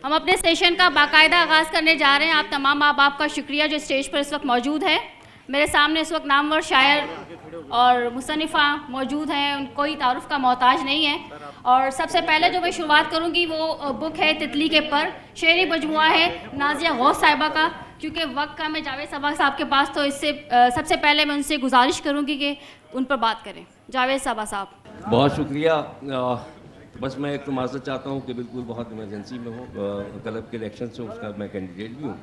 ہم اپنے سیشن کا باقاعدہ آغاز کرنے جا رہے ہیں. آپ تمام ماں باپ کا شکریہ جو اسٹیج پر اس وقت موجود ہے. میرے سامنے اس وقت نامور شاعر اور مصنفہ موجود ہیں, ان کوئی تعارف کا محتاج نہیں ہے. اور سب سے پہلے جو میں شروعات کروں گی وہ بک ہے تتلی کے پر, شعری مجموعہ ہے نازیہ غوث صاحبہ کا. کیونکہ وقت کا میں جاوید صاحبہ صاحب کے پاس, تو اس سے سب سے پہلے میں ان سے گزارش کروں گی کہ ان پر بات کریں. جاوید صاحبہ صاحب. بہت شکریہ. بس میں ایک تو معذرت چاہتا ہوں کہ بالکل بہت ایمرجنسی میں ہوں, کلب کے الیکشن سے اس کا میں کینڈیڈیٹ بھی ہوں,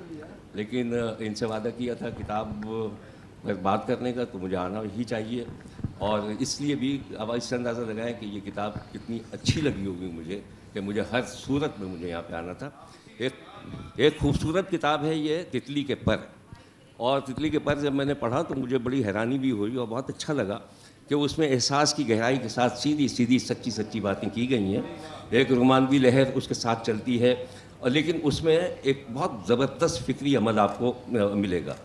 لیکن ان سے وعدہ کیا تھا کتاب پر بات کرنے کا, تو مجھے آنا ہی چاہیے. اور اس لیے بھی اب اس سے اندازہ لگائیں کہ یہ کتاب کتنی اچھی لگی ہوگی مجھے, کہ مجھے ہر صورت میں مجھے یہاں پہ آنا تھا. ایک خوبصورت کتاب ہے یہ تتلی کے پر, اور تتلی کے پر جب میں نے پڑھا تو مجھے بڑی حیرانی بھی ہوئی اور بہت اچھا لگا کہ اس میں احساس کی گہرائی کے ساتھ سیدھی سیدھی سچی سچی باتیں کی گئی ہیں. ایک رومانوی لہر اس کے ساتھ چلتی ہے, اور لیکن اس میں ایک بہت زبردست فکری عمل آپ کو ملے گا.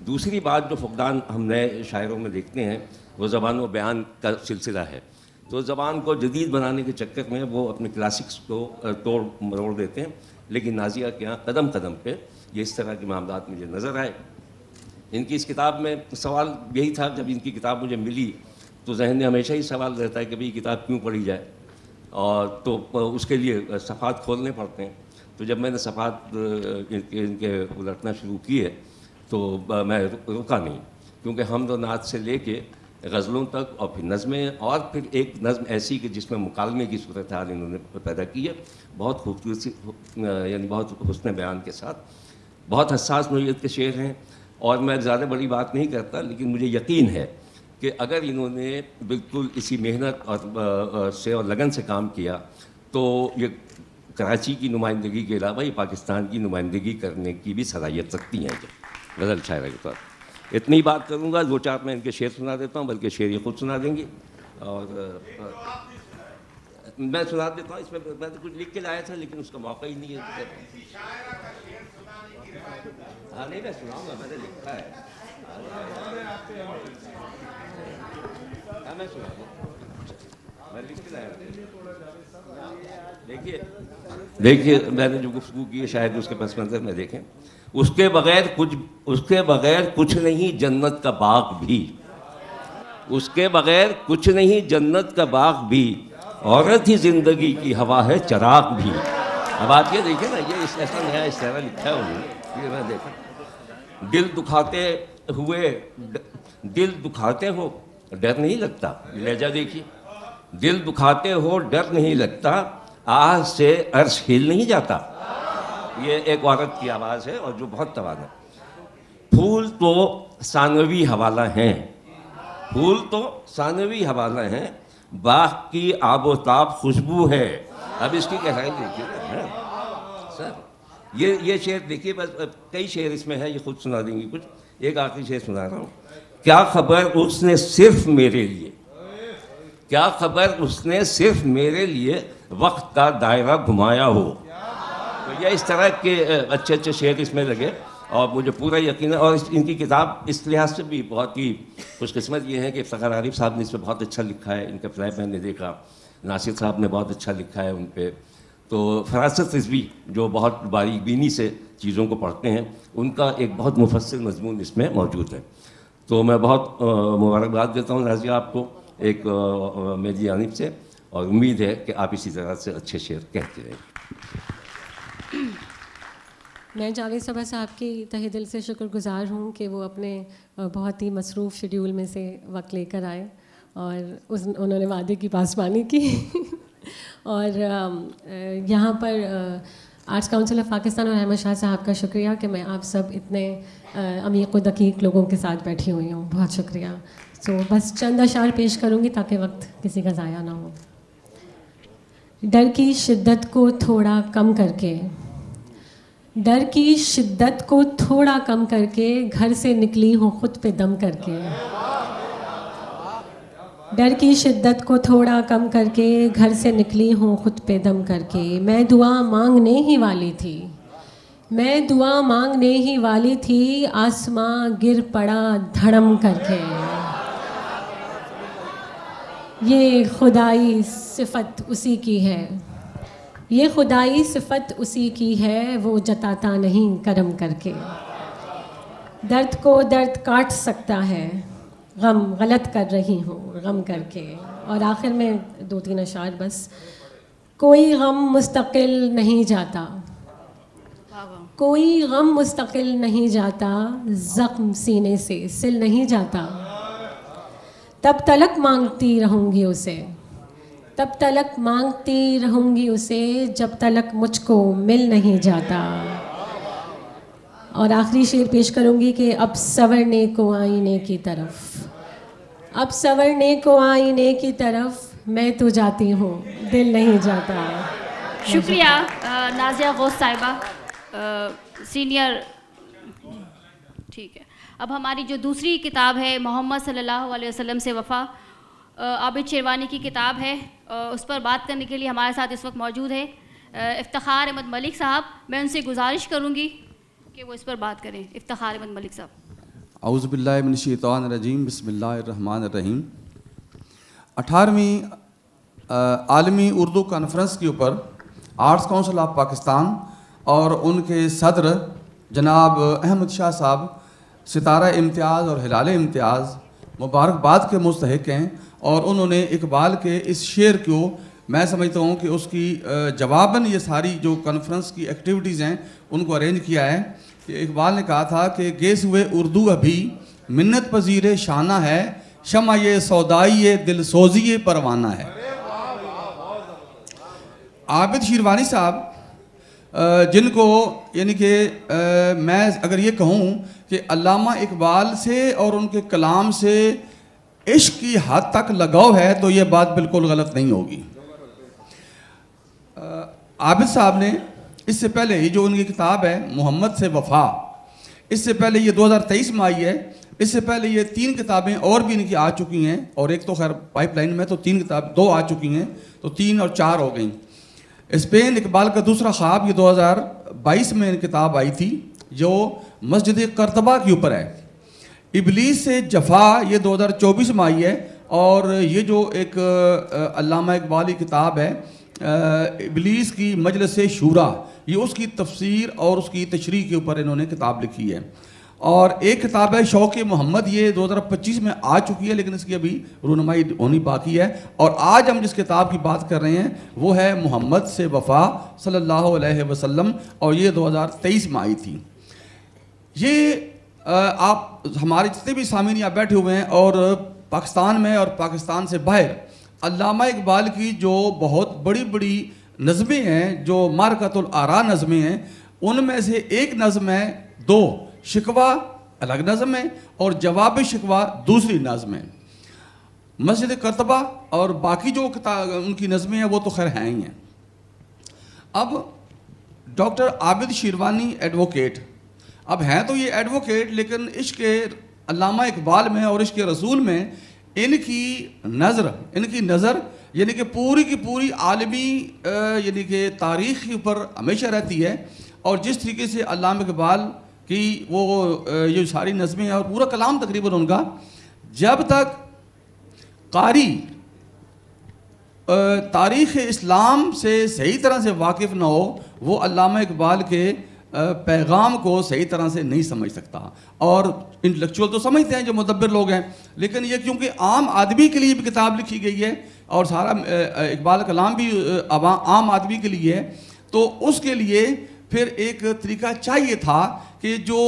دوسری بات جو فقدان ہم نئے شاعروں میں دیکھتے ہیں وہ زبان و بیان کا سلسلہ ہے. تو زبان کو جدید بنانے کے چکر میں وہ اپنے کلاسکس کو توڑ مروڑ دیتے ہیں, لیکن نازیہ کے یہاں قدم قدم پہ یہ اس طرح کے معاملات مجھے نظر آئے. ان کی اس کتاب میں سوال یہی تھا, جب ان کی کتاب مجھے ملی تو ذہن میں ہمیشہ ہی سوال رہتا ہے کہ بھئی کتاب کیوں پڑھی جائے, اور تو اس کے لیے صفحات کھولنے پڑتے ہیں. تو جب میں نے صفحات ان کے الٹنا شروع کیے تو میں رکا نہیں, کیونکہ حمد و نعت سے لے کے غزلوں تک, اور پھر نظمیں, اور پھر ایک نظم ایسی کہ جس میں مکالمے کی صورتحال انہوں نے پیدا کی ہے, بہت خوبصورتی, یعنی بہت حسن بیان کے ساتھ. بہت حساس نوعیت کے شعر ہیں, اور میں زیادہ بڑی بات نہیں کرتا, لیکن مجھے یقین ہے کہ اگر انہوں نے بالکل اسی محنت اور لگن سے کام کیا تو یہ کراچی کی نمائندگی کے علاوہ یہ پاکستان کی نمائندگی کرنے کی بھی صلاحیت رکھتی ہیں. غزل شاعرہ کے طور پر اتنی بات کروں گا. دو چار میں ان کے شعر سنا دیتا ہوں, بلکہ شعر یہ خود سنا دیں گی, اور میں سنا دیتا ہوں. اس میں میں تو کچھ لکھ کے لایا تھا لیکن اس کا موقع ہی نہیں ہے. ہاں نہیں, میں سناؤں گا, میں نے لکھا ہے. میں سنا دوں, میں لکھ کے لایا. دیکھیے میں نے جو گفتگو کی ہے شاید اس کے پس منظر میں دیکھیں. اس کے بغیر کچھ نہیں جنت کا باغ بھی, اس کے بغیر کچھ نہیں جنت کا باغ بھی, عورت ہی زندگی کی ہوا ہے چراغ بھی. اب آپ یہ دیکھیں نا, یہ اس ایسا نیا اس طرح لکھا ہے انہوں نے, یہ میں دیکھا. دل دکھاتے ہو ڈر نہیں لگتا, لہجہ دیکھیے. دل دکھاتے ہو ڈر نہیں لگتا, آہ سے عرش ہل نہیں جاتا. یہ ایک عورت کی آواز ہے اور جو بہت تواضع ہے. پھول تو ثانوی حوالہ ہیں, پھول تو ثانوی حوالہ ہیں, باغ کی آب و تاب خوشبو ہے. اب اس کی گہرائی دیکھیے سر, یہ شعر دیکھیے. بس کئی شعر اس میں ہے, یہ خود سنا دیں گی کچھ. ایک آخری شعر سنا رہا ہوں. کیا خبر اس نے صرف میرے لیے, کیا خبر اس نے صرف میرے لیے وقت کا دائرہ گھمایا ہو. تو یہ اس طرح کے اچھے اچھے شعر اس میں لگے, اور مجھے پورا یقین ہے. اور ان کی کتاب اس لحاظ سے بھی بہت ہی خوش قسمت یہ ہے کہ افتخار عارف صاحب نے اس پہ بہت اچھا لکھا ہے. ان کا فلیپ میں نے دیکھا, ناصر صاحب نے بہت اچھا لکھا ہے ان پہ. تو فراست رضوی جو بہت باریک بینی سے چیزوں کو پڑھتے ہیں, ان کا ایک بہت مفصل مضمون اس میں موجود ہے. تو میں بہت مبارکباد دیتا ہوں نازیہ آپ کو ایک میری جانب سے, اور امید ہے کہ آپ اسی طرح سے اچھے شعر کہتے رہیں. میں جاوید صاحبہ صاحب کی تہہ دل سے شکر گزار ہوں کہ وہ اپنے بہت ہی مصروف شیڈیول میں سے وقت لے کر آئے, اور انہوں نے وعدے کی پاسبانی کی. اور یہاں پر آرٹس کاؤنسل آف پاکستان اور احمد شاہ صاحب کا شکریہ کہ میں آپ سب اتنے عمیق و دقیق لوگوں کے ساتھ بیٹھی ہوئی ہوں. بہت شکریہ. تو بس چند اشعار پیش کروں گی تاکہ وقت کسی کا ضائع نہ ہو. ڈر کی شدت کو تھوڑا کم کر کے, ڈر کی شدت کو تھوڑا کم کر کے, گھر سے نکلی ہوں خود پہ دم کر کے. ڈر کی شدت کو تھوڑا کم کر کے, گھر سے نکلی ہوں خود پہ دم کر کے. میں دعا مانگنے ہی والی تھی, میں دعا مانگنے ہی والی تھی, آسماں گر پڑا دھڑم کر کے. یہ خدائی صفت اسی کی ہے, یہ خدائی صفت اسی کی ہے، وہ جتاتا نہیں کرم کر کے. درد کو درد کاٹ سکتا ہے، غم غلط کر رہی ہوں غم کر کے. اور آخر میں 2-3 اشعار بس. کوئی غم مستقل نہیں جاتا، کوئی غم مستقل نہیں جاتا، زخم سینے سے سل نہیں جاتا. تب تلک مانگتی رہوں گی اسے، تب تلک مانگتی رہوں گی اسے، جب تلک مجھ کو مل نہیں جاتا. اور آخری شعر پیش کروں گی کہ اب سنورنے کو آئینے کی طرف، اب سنورنے کو آئینے کی طرف، میں تو جاتی ہوں دل نہیں جاتا. شکریہ نازیہ غوث صاحبہ سینئر. ٹھیک ہے، اب ہماری جو دوسری کتاب ہے محمد صلی اللہ علیہ وسلم سے وفا، عابد شیروانی کی کتاب ہے. اس پر بات کرنے کے لیے ہمارے ساتھ اس وقت موجود ہے افتخار احمد ملک صاحب. میں ان سے گزارش کروں گی کہ وہ اس پر بات کریں. افتخار احمد ملک صاحب. اعوذ باللہ من الشیطان الرجیم، بسم اللہ الرحمن الرحیم. 18ویں عالمی اردو کانفرنس کے اوپر آرٹس کونسل آف پاکستان اور ان کے صدر جناب احمد شاہ صاحب ستارہ امتیاز اور ہلال امتیاز مبارکباد کے مستحق ہیں. اور انہوں نے اقبال کے اس شعر کو میں سمجھتا ہوں کہ اس کی جواباً یہ ساری جو کانفرنس کی ایکٹیویٹیز ہیں ان کو ارینج کیا ہے. کہ اقبال نے کہا تھا کہ گیس ہوئے اردو ابھی منت پذیر شانہ ہے، شمع یہ سودائی دل سوزی پروانہ ہے. عابد شیروانی صاحب جن کو یعنی کہ میں اگر یہ کہوں کہ علامہ اقبال سے اور ان کے کلام سے عشق کی حد تک لگاؤ ہے تو یہ بات بالکل غلط نہیں ہوگی. عابد صاحب نے اس سے پہلے یہ جو ان کی کتاب ہے محمد سے وفا، اس سے پہلے یہ 2023 میں آئی ہے. اس سے پہلے یہ 3 کتابیں اور بھی ان کی آ چکی ہیں، اور ایک تو خیر پائپ لائن میں، تو 2 آ چکی ہیں، تو 3 اور 4 ہو گئیں. اسپین اقبال کا دوسرا خواب، یہ 2022 میں کتاب آئی تھی جو مسجد قرطبہ کے اوپر ہے. ابلیس سے جفا، یہ 2024 میں آئی ہے. اور یہ جو ایک علامہ اقبال کی کتاب ہے ابلیس کی مجلس شورا، یہ اس کی تفسیر اور اس کی تشریح کے اوپر انہوں نے کتاب لکھی ہے. اور ایک کتاب ہے شوق محمد، یہ 2025 میں آ چکی ہے لیکن اس کی ابھی رونمائی ہونی باقی ہے. اور آج ہم جس کتاب کی بات کر رہے ہیں وہ ہے محمد سے وفا صلی اللہ علیہ وسلم، اور یہ 2023 میں آئی تھی. یہ آپ ہمارے جتنے بھی سامعین یہاں بیٹھے ہوئے ہیں اور پاکستان میں اور پاکستان سے باہر علامہ اقبال کی جو بہت بڑی بڑی نظمیں ہیں، جو معرکۃ الآراء نظمیں ہیں، ان میں سے ایک نظم ہے 2 شکوہ الگ نظم ہے اور جواب شکوہ دوسری نظم ہے. مسجد قرطبہ اور باقی جو ان کی نظمیں ہیں وہ تو خیر ہیں ہی ہیں. اب ڈاکٹر عابد شیروانی ایڈوکیٹ، اب ہیں تو یہ ایڈوکیٹ، لیکن عشق علامہ اقبال میں اور عشق رسول میں ان کی نظر یعنی کہ پوری کی پوری عالمی یعنی کہ تاریخ کے اوپر ہمیشہ رہتی ہے. اور جس طریقے سے علامہ اقبال کی وہ یہ ساری نظمیں اور پورا کلام تقریباً ان کا، جب تک قاری تاریخ اسلام سے صحیح طرح سے واقف نہ ہو وہ علامہ اقبال کے پیغام کو صحیح طرح سے نہیں سمجھ سکتا. اور انٹلیکچوئل تو سمجھتے ہیں جو مدبر لوگ ہیں، لیکن یہ کیونکہ عام آدمی کے لیے بھی کتاب لکھی گئی ہے اور سارا اقبال کلام بھی عام آدمی کے لیے ہے، تو اس کے لیے پھر ایک طریقہ چاہیے تھا کہ جو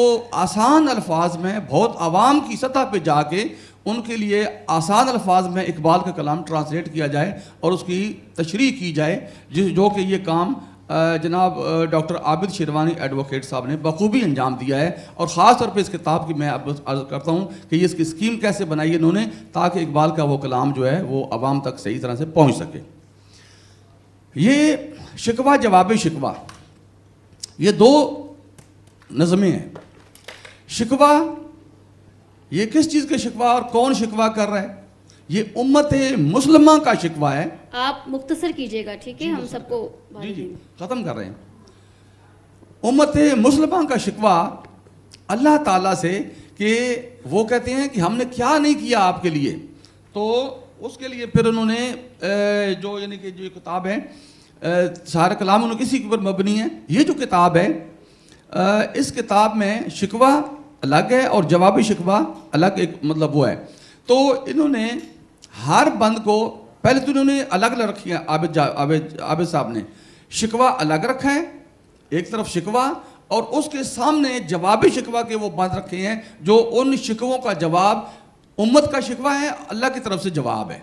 آسان الفاظ میں بہت عوام کی سطح پہ جا کے ان کے لیے آسان الفاظ میں اقبال کا کلام ٹرانسلیٹ کیا جائے اور اس کی تشریح کی جائے، جو کہ یہ کام جناب ڈاکٹر عابد شیروانی ایڈوکیٹ صاحب نے بخوبی انجام دیا ہے. اور خاص طور پہ اس کتاب کی میں عرض کرتا ہوں کہ یہ اس کی اسکیم کیسے بنائی ہے انہوں نے تاکہ اقبال کا وہ کلام جو ہے وہ عوام تک صحیح طرح سے پہنچ سکے. یہ شکوہ جواب شکوہ، یہ 2 نظمیں ہیں. شکوہ یہ کس چیز کا شکوہ اور کون شکوہ کر رہا ہے؟ یہ امت مسلمہ کا شکوہ ہے. آپ مختصر کیجئے گا، ٹھیک ہے؟ ہم سب کو جی ختم کر رہے ہیں. امت مسلمہ کا شکوہ اللہ تعالیٰ سے کہ وہ کہتے ہیں کہ ہم نے کیا نہیں کیا آپ کے لیے. تو اس کے لیے پھر انہوں نے جو یعنی کہ جو کتاب ہے سارا کلام ان اسی کے اوپر مبنی ہے. یہ جو کتاب ہے اس کتاب میں شکوہ الگ ہے اور جوابی شکوہ الگ ایک مطلب وہ ہے. تو انہوں نے ہر بند کو پہلے تو انہوں نے الگ الگ رکھی ہے. عابد صاحب نے شکوہ الگ رکھا ہے ایک طرف شکوہ, اور اس کے سامنے جوابی شکوہ کے وہ بند رکھے ہیں جو ان شکووں کا جواب امت کا شکوہ ہے, اللہ کی طرف سے جواب ہے.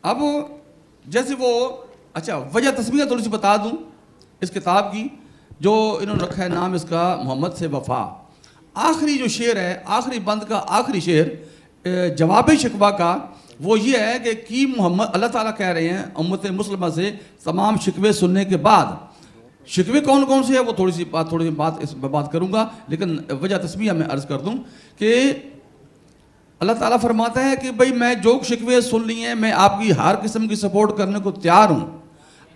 اب جیسے وہ اچھا وجہ تسمیہ تھوڑی سی بتا دوں اس کتاب کی. جو انہوں نے رکھا ہے نام اس کا محمد سے وفا. آخری جو شعر ہے, آخری بند کا آخری شعر جواب شکوہ کا, وہ یہ ہے کہ محمد اللہ تعالیٰ کہہ رہے ہیں امت مسلمہ سے تمام شکوے سننے کے بعد. شکوے کون کون سے ہیں وہ تھوڑی سی بات اس میں بات کروں گا, لیکن وجہ تسمیہ میں عرض کر دوں کہ اللہ تعالیٰ فرماتا ہے کہ بھئی میں جو شکوے سن لی ہیں میں آپ کی ہر قسم کی سپورٹ کرنے کو تیار ہوں.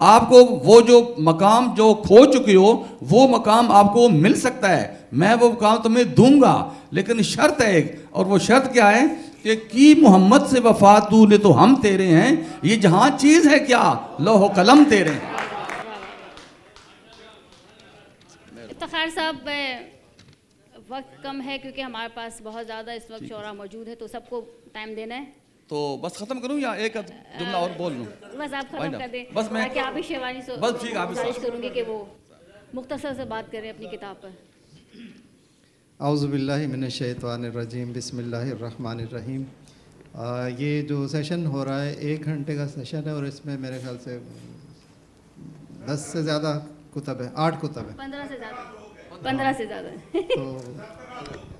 آپ کو وہ جو مقام جو کھو چکے ہو وہ مقام آپ کو مل سکتا ہے, میں وہ مقام تمہیں دوں گا, لیکن شرط ہے ایک, اور وہ شرط کیا ہے کہ کی محمد سے وفا تو لے تو ہم تیرے ہیں, یہ جہاں چیز ہے کیا لوح و قلم تیرے ہیں. افتخار صاحب وقت کم ہے کیونکہ ہمارے پاس بہت زیادہ اس وقت شعراء موجود ہے تو سب کو ٹائم دینا ہے. تو بس ختم کروں یا ایک جملہ اور بول لوں؟ بس آپ ختم کر دیں بس میں تاکہ آپ ہی شیوانی سے بس ٹھیک ہے, گزارش کروں گی کہ وہ مختصر سے بات کریں اپنی کتاب پر. اعوذ باللہ من الشیطان الرجیم, بسم اللہ الرحمن الرحیم. یہ جو سیشن ہو رہا ہے 1 گھنٹے کا سیشن ہے اور اس میں میرے خیال سے 10 سے زیادہ کتب ہے, 8 کتب ہے, 15 سے زیادہ.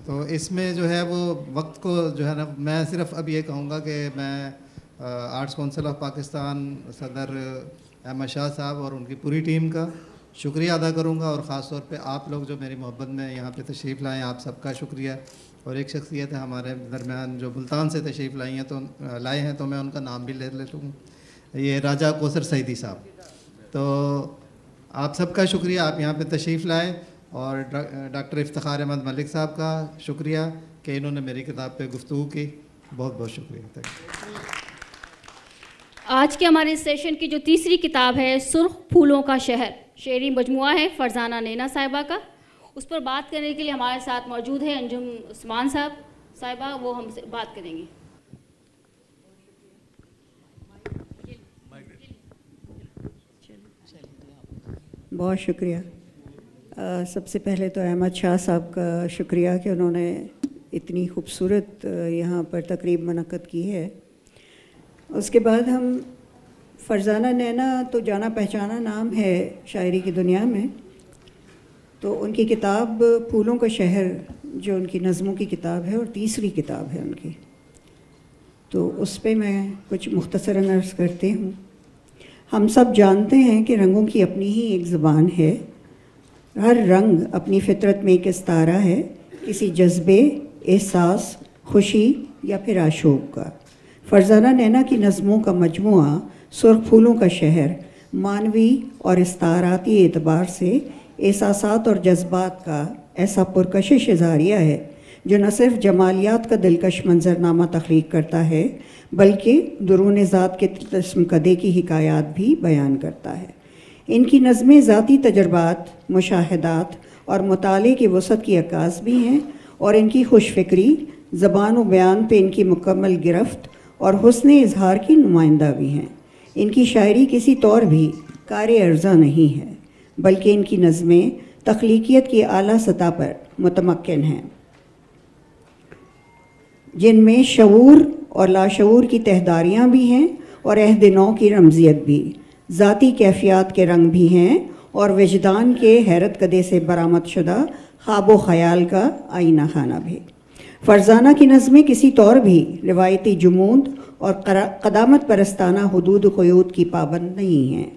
تو اس میں جو ہے وہ وقت کو جو ہے نا, میں صرف اب یہ کہوں گا کہ میں آرٹس کونسل آف پاکستان صدر احمد شاہ صاحب اور ان کی پوری ٹیم کا شکریہ ادا کروں گا, اور خاص طور پہ آپ لوگ جو میری محبت میں یہاں پہ تشریف لائے ہیں آپ سب کا شکریہ. اور ایک شخصیت ہے ہمارے درمیان جو ملتان سے تشریف لائے ہیں تو میں ان کا نام بھی لے لیتا ہوں, یہ راجہ کوثر سعیدی صاحب. تو آپ سب کا شکریہ, آپ یہاں پہ تشریف لائے, اور ڈاکٹر افتخار احمد ملک صاحب کا شکریہ کہ انہوں نے میری کتاب پہ گفتگو کی. بہت بہت شکریہ. آج کے ہمارے اس سیشن کی جو تیسری کتاب ہے سرخ پھولوں کا شہر, شعری مجموعہ ہے فرزانہ نینا صاحبہ کا. اس پر بات کرنے کے لیے ہمارے ساتھ موجود ہے انجم عثمان صاحبہ, وہ ہم سے بات کریں گی. بہت شکریہ. سب سے پہلے تو احمد شاہ صاحب کا شکریہ کہ انہوں نے اتنی خوبصورت یہاں پر تقریب منعقد کی ہے. اس کے بعد ہم فرزانہ نینا تو جانا پہچانا نام ہے شاعری کی دنیا میں, تو ان کی کتاب پھولوں کا شہر جو ان کی نظموں کی کتاب ہے اور تیسری کتاب ہے ان کی, تو اس پہ میں کچھ مختصراً عرض کرتی ہوں. ہم سب جانتے ہیں کہ رنگوں کی اپنی ہی ایک زبان ہے, ہر رنگ اپنی فطرت میں ایک استعارہ ہے کسی جذبے, احساس, خوشی یا پھر آشوب کا. فرزانہ نینا کی نظموں کا مجموعہ سرخ پھولوں کا شہر معنوی اور استعاراتی اعتبار سے احساسات اور جذبات کا ایسا پرکشش اظہاریہ ہے جو نہ صرف جمالیات کا دلکش منظرنامہ تخلیق کرتا ہے بلکہ درون ذات کے تسم کدے کی حکایات بھی بیان کرتا ہے. ان کی نظمیں ذاتی تجربات, مشاہدات اور مطالعے کی وسعت کی عکاس بھی ہیں, اور ان کی خوش فکری, زبان و بیان پہ ان کی مکمل گرفت اور حسن اظہار کی نمائندہ بھی ہیں. ان کی شاعری کسی طور بھی کار ارزاں نہیں ہے بلکہ ان کی نظمیں تخلیقیت کی اعلیٰ سطح پر متمکن ہیں, جن میں شعور اور لاشعور کی تہداریاں بھی ہیں اور عہد نو کی رمزیت بھی, ذاتی کیفیات کے رنگ بھی ہیں اور وجدان کے حیرت کدے سے برآمد شدہ خواب و خیال کا آئینہ خانہ بھی. فرزانہ کی نظمیں کسی طور بھی روایتی جمود اور قدامت پرستانہ حدود و قیود کی پابند نہیں ہیں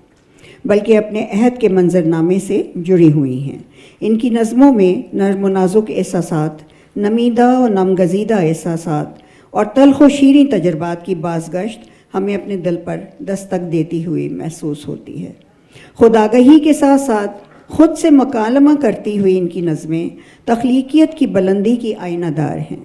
بلکہ اپنے عہد کے منظرنامے سے جڑی ہوئی ہیں. ان کی نظموں میں نرم و نازک احساسات, نمیدہ و نمگزیدہ احساسات اور تلخ و شیریں تجربات کی بازگشت ہمیں اپنے دل پر دستک دیتی ہوئی محسوس ہوتی ہے. خودآگہی کے ساتھ ساتھ خود سے مکالمہ کرتی ہوئی ان کی نظمیں تخلیقیت کی بلندی کی آئینہ دار ہیں.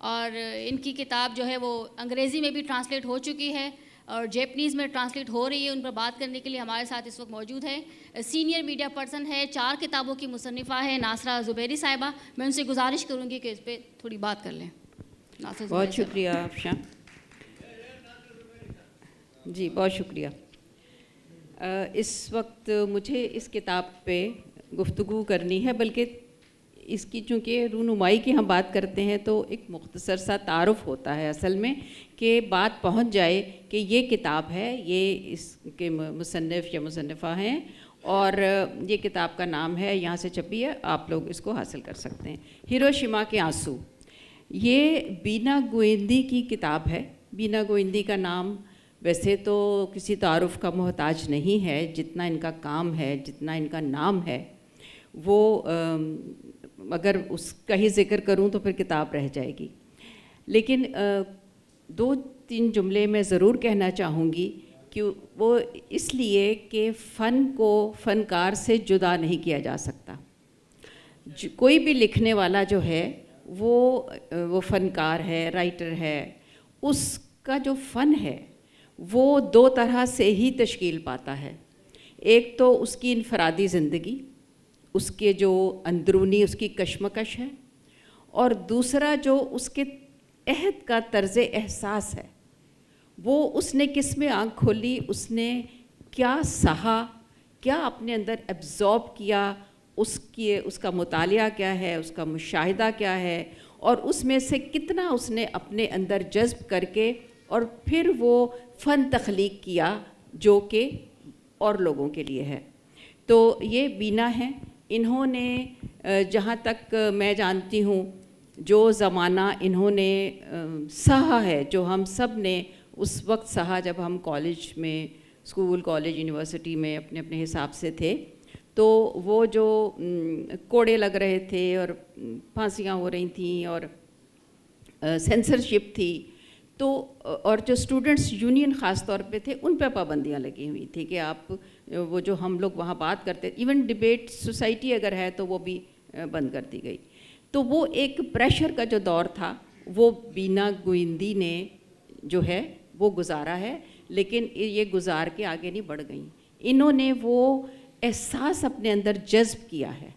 اور ان کی کتاب جو ہے وہ انگریزی میں بھی ٹرانسلیٹ ہو چکی ہے اور جیپنیز میں ٹرانسلیٹ ہو رہی ہے. ان پر بات کرنے کے لیے ہمارے ساتھ اس وقت موجود ہے سینئر میڈیا پرسن ہے, 4 کتابوں کی مصنفہ ہے ناصرہ زبیری صاحبہ. میں ان سے گزارش کروں گی کہ اس پہ تھوڑی بات کر لیں. بہت شکریہ افشاں جی, بہت شکریہ. اس وقت مجھے اس کتاب پہ گفتگو کرنی ہے, بلکہ اس کی چونکہ رونمائی کی ہم بات کرتے ہیں تو ایک مختصر سا تعارف ہوتا ہے اصل میں, کہ بات پہنچ جائے کہ یہ کتاب ہے, یہ اس کے مصنف یا مصنفہ ہیں اور یہ کتاب کا نام ہے, یہاں سے چھپی ہے, آپ لوگ اس کو حاصل کر سکتے ہیں, ہیروشیما کے آنسو. یہ بینا گوئندی کی کتاب ہے. بینا گوئندی کا نام ویسے تو کسی تعارف کا محتاج نہیں ہے, جتنا ان کا کام ہے, جتنا ان کا نام ہے, وہ اگر اس کا ہی ذکر کروں تو پھر کتاب رہ جائے گی. لیکن 2-3 جملے میں ضرور کہنا چاہوں گی کہ وہ اس لیے کہ فن کو فنکار سے جدا نہیں کیا جا سکتا. کوئی بھی لکھنے والا جو ہے وہ فنکار ہے, رائٹر ہے. اس کا جو فن ہے وہ 2 طرح سے ہی تشکیل پاتا ہے. ایک تو اس کی انفرادی زندگی, اس کے جو اندرونی اس کی کشمکش ہے, اور دوسرا جو اس کے عہد کا طرز احساس ہے, وہ اس نے کس میں آنکھ کھولی, اس نے کیا سہا, کیا اپنے اندر ایبزارب کیا, اس کا مطالعہ کیا ہے, اس کا مشاہدہ کیا ہے, اور اس میں سے کتنا اس نے اپنے اندر جذب کر کے اور پھر وہ فن تخلیق کیا جو کہ اور لوگوں کے لیے ہے. تو یہ بینا ہے. انہوں نے جہاں تک میں جانتی ہوں جو زمانہ انہوں نے سہا ہے, جو ہم سب نے اس وقت سہا جب ہم کالج میں, اسکول, کالج, یونیورسٹی میں اپنے اپنے حساب سے تھے, تو وہ جو کوڑے لگ رہے تھے اور پھانسیاں ہو رہی تھیں اور سینسرشپ تھی, تو اور جو اسٹوڈنٹس یونین خاص طور پہ تھے ان پہ پابندیاں لگی ہوئی تھی کہ آپ وہ جو ہم لوگ وہاں بات کرتے, ایون ڈبیٹ سوسائٹی اگر ہے تو وہ بھی بند کر دی گئی. تو وہ ایک پریشر کا جو دور تھا وہ بینا گوئندی نے جو ہے وہ گزارا ہے, لیکن یہ گزار کے آگے نہیں بڑھ گئیں. انہوں نے وہ احساس اپنے اندر جذب کیا ہے,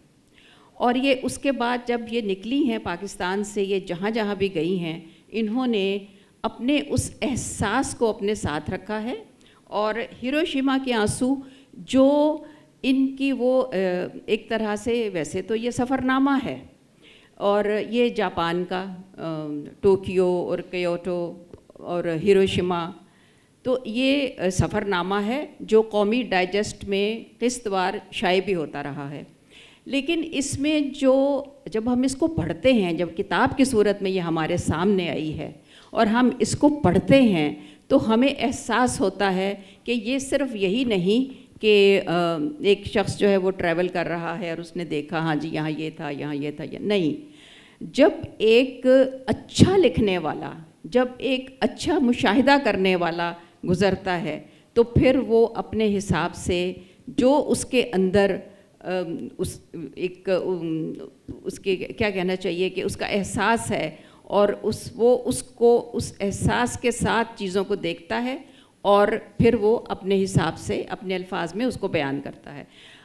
اور یہ اس کے بعد جب یہ نکلی ہیں پاکستان سے, یہ جہاں جہاں بھی گئی ہیں, انہوں نے اپنے اس احساس کو اپنے ساتھ رکھا ہے. اور ہیروشیما کے آنسو جو ان کی وہ ایک طرح سے, ویسے تو یہ سفر نامہ ہے, اور یہ جاپان کا ٹوکیو اور کیوٹو اور ہیروشیما, تو یہ سفر نامہ ہے جو قومی ڈائجسٹ میں قسط وار شائع بھی ہوتا رہا ہے. لیکن اس میں جب ہم اس کو پڑھتے ہیں, جب کتاب کی صورت میں یہ ہمارے سامنے آئی ہے اور ہم اس کو پڑھتے ہیں, تو ہمیں احساس ہوتا ہے کہ یہ صرف یہی نہیں کہ ایک شخص جو ہے وہ ٹریول کر رہا ہے اور اس نے دیکھا ہاں جی یہاں یہ تھا, یہاں یہ تھا, نہیں. جب ایک اچھا لکھنے والا, جب ایک اچھا مشاہدہ کرنے والا گزرتا ہے, تو پھر وہ اپنے حساب سے جو اس کے اندر اس کے کیا کہنا چاہیے کہ اس کا احساس ہے, اور وہ اس کو اس احساس کے ساتھ چیزوں کو دیکھتا ہے, اور پھر وہ اپنے حساب سے اپنے الفاظ میں اس کو بیان کرتا ہے.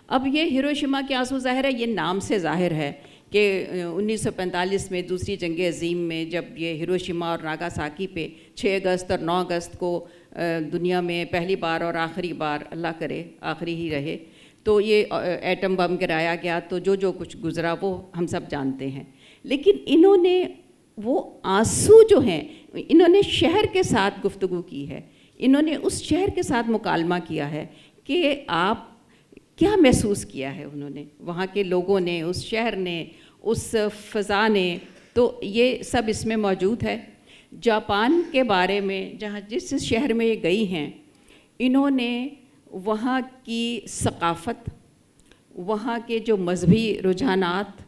اب یہ ہیروشیما کے آنسو ظاہر ہے, یہ نام سے ظاہر ہے کہ 1945 میں دوسری جنگ عظیم میں جب یہ ہیروشیما اور ناگاساکی پہ 6 اگست اور 9 اگست کو دنیا میں پہلی بار اور آخری بار, اللہ کرے آخری ہی رہے, تو یہ ایٹم بم گرایا گیا, تو جو کچھ گزرا وہ ہم سب جانتے ہیں. لیکن انہوں نے وہ آنسو جو ہیں, انہوں نے شہر کے ساتھ گفتگو کی ہے, انہوں نے اس شہر کے ساتھ مکالمہ کیا ہے کہ آپ کیا محسوس کیا ہے انہوں نے, وہاں کے لوگوں نے, اس شہر نے, اس فضا نے, تو یہ سب اس میں موجود ہے. جاپان کے بارے میں, جس شہر میں یہ گئی ہیں, انہوں نے وہاں کی ثقافت, وہاں کے جو مذہبی رجحانات,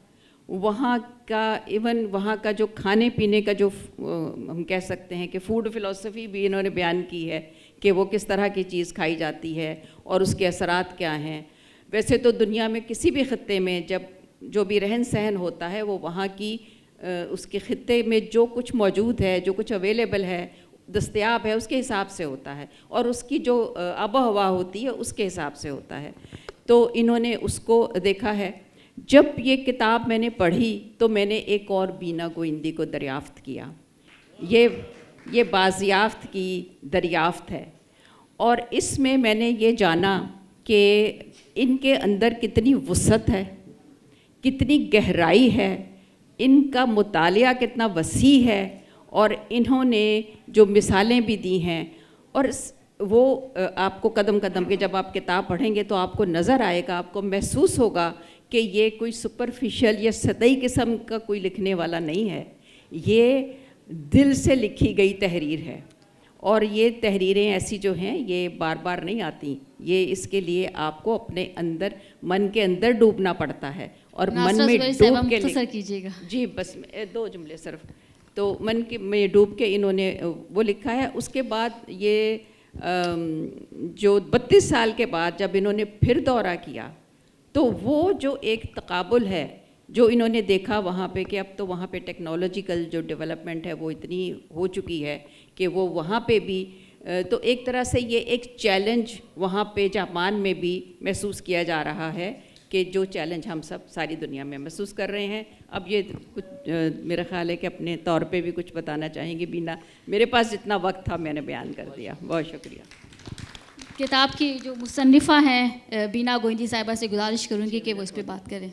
وہاں کا ایون وہاں کا جو کھانے پینے کا جو ہم کہہ سکتے ہیں کہ فوڈ فلسفی بھی انہوں نے بیان کی ہے کہ وہ کس طرح کی چیز کھائی جاتی ہے اور اس کے اثرات کیا ہیں. ویسے تو دنیا میں کسی بھی خطے میں جب جو بھی رہن سہن ہوتا ہے وہ وہاں کی اس کے خطے میں جو کچھ موجود ہے, جو کچھ اویلیبل ہے, دستیاب ہے, اس کے حساب سے ہوتا ہے, اور اس کی جو آب و ہوا ہوتی ہے اس کے حساب سے ہوتا ہے. تو انہوں نے اس کو دیکھا ہے. جب یہ کتاب میں نے پڑھی تو میں نے ایک اور بینا گوئندی کو دریافت کیا. یہ بازیافت کی دریافت ہے, اور اس میں نے یہ جانا کہ ان کے اندر کتنی وسعت ہے, کتنی گہرائی ہے, ان کا مطالعہ کتنا وسیع ہے, اور انہوں نے جو مثالیں بھی دی ہیں, اور وہ آپ کو قدم قدم کے جب آپ کتاب پڑھیں گے تو آپ کو نظر آئے گا, آپ کو محسوس ہوگا کہ یہ کوئی سپرفیشل یا سطحی قسم کا کوئی لکھنے والا نہیں ہے, یہ دل سے لکھی گئی تحریر ہے. اور یہ تحریریں ایسی جو ہیں یہ بار بار نہیں آتی, یہ اس کے لیے آپ کو اپنے اندر, من کے اندر ڈوبنا پڑتا ہے, اور من میں ڈوب کے کیجیے گا. جی بس 2 جملے صرف. تو من کے میں ڈوب کے انہوں نے وہ لکھا ہے. اس کے بعد یہ جو 32 سال کے بعد جب انہوں نے پھر دورہ کیا تو وہ جو ایک تقابل ہے جو انہوں نے دیکھا وہاں پہ, کہ اب تو وہاں پہ ٹیکنالوجیکل جو ڈیولپمنٹ ہے وہ اتنی ہو چکی ہے کہ وہ وہاں پہ بھی, تو ایک طرح سے یہ ایک چیلنج وہاں پہ جاپان میں بھی محسوس کیا جا رہا ہے, کہ جو چیلنج ہم سب ساری دنیا میں محسوس کر رہے ہیں. اب یہ کچھ میرا خیال ہے کہ اپنے طور پہ بھی کچھ بتانا چاہیں گے بینا. میرے پاس جتنا وقت تھا میں نے بیان کر دیا. بہت شکریہ. کتاب کی جو مصنفہ ہیں بینا گوئندی صاحبہ سے گزارش کروں گی کہ وہ اس پہ بات کریں.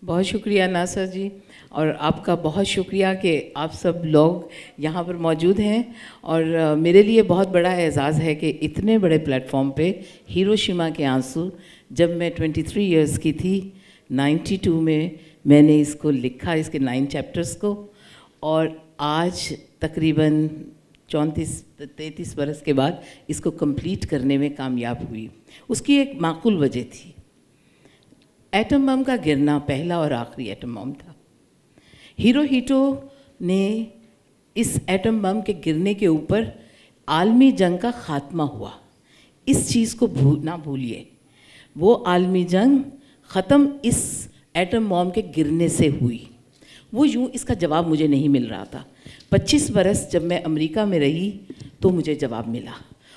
بہت شکریہ ناصر جی, اور آپ کا بہت شکریہ کہ آپ سب لوگ یہاں پر موجود ہیں. اور میرے لیے بہت بڑا اعزاز ہے کہ اتنے بڑے پلیٹ فارم پہ ہیروشیما کے آنسو, جب میں 23 ایئرس کی تھی 92 میں نے اس کو لکھا, اس کے 9 چیپٹرز کو, اور آج تقریباً 34-33 برس کے بعد اس کو کمپلیٹ کرنے میں کامیاب ہوئی. اس کی ایک معقول وجہ تھی. ایٹم بم کا گرنا پہلا اور آخری ایٹم بم تھا. ہیروہیٹو نے اس ایٹم بم کے گرنے کے اوپر عالمی جنگ کا خاتمہ ہوا. اس چیز کو نہ بھولیے, وہ عالمی جنگ ختم اس ایٹم بم کے گرنے سے ہوئی. وہ یوں اس کا جواب مجھے نہیں مل رہا تھا. 25 برس جب میں امریکہ میں رہی تو مجھے جواب ملا,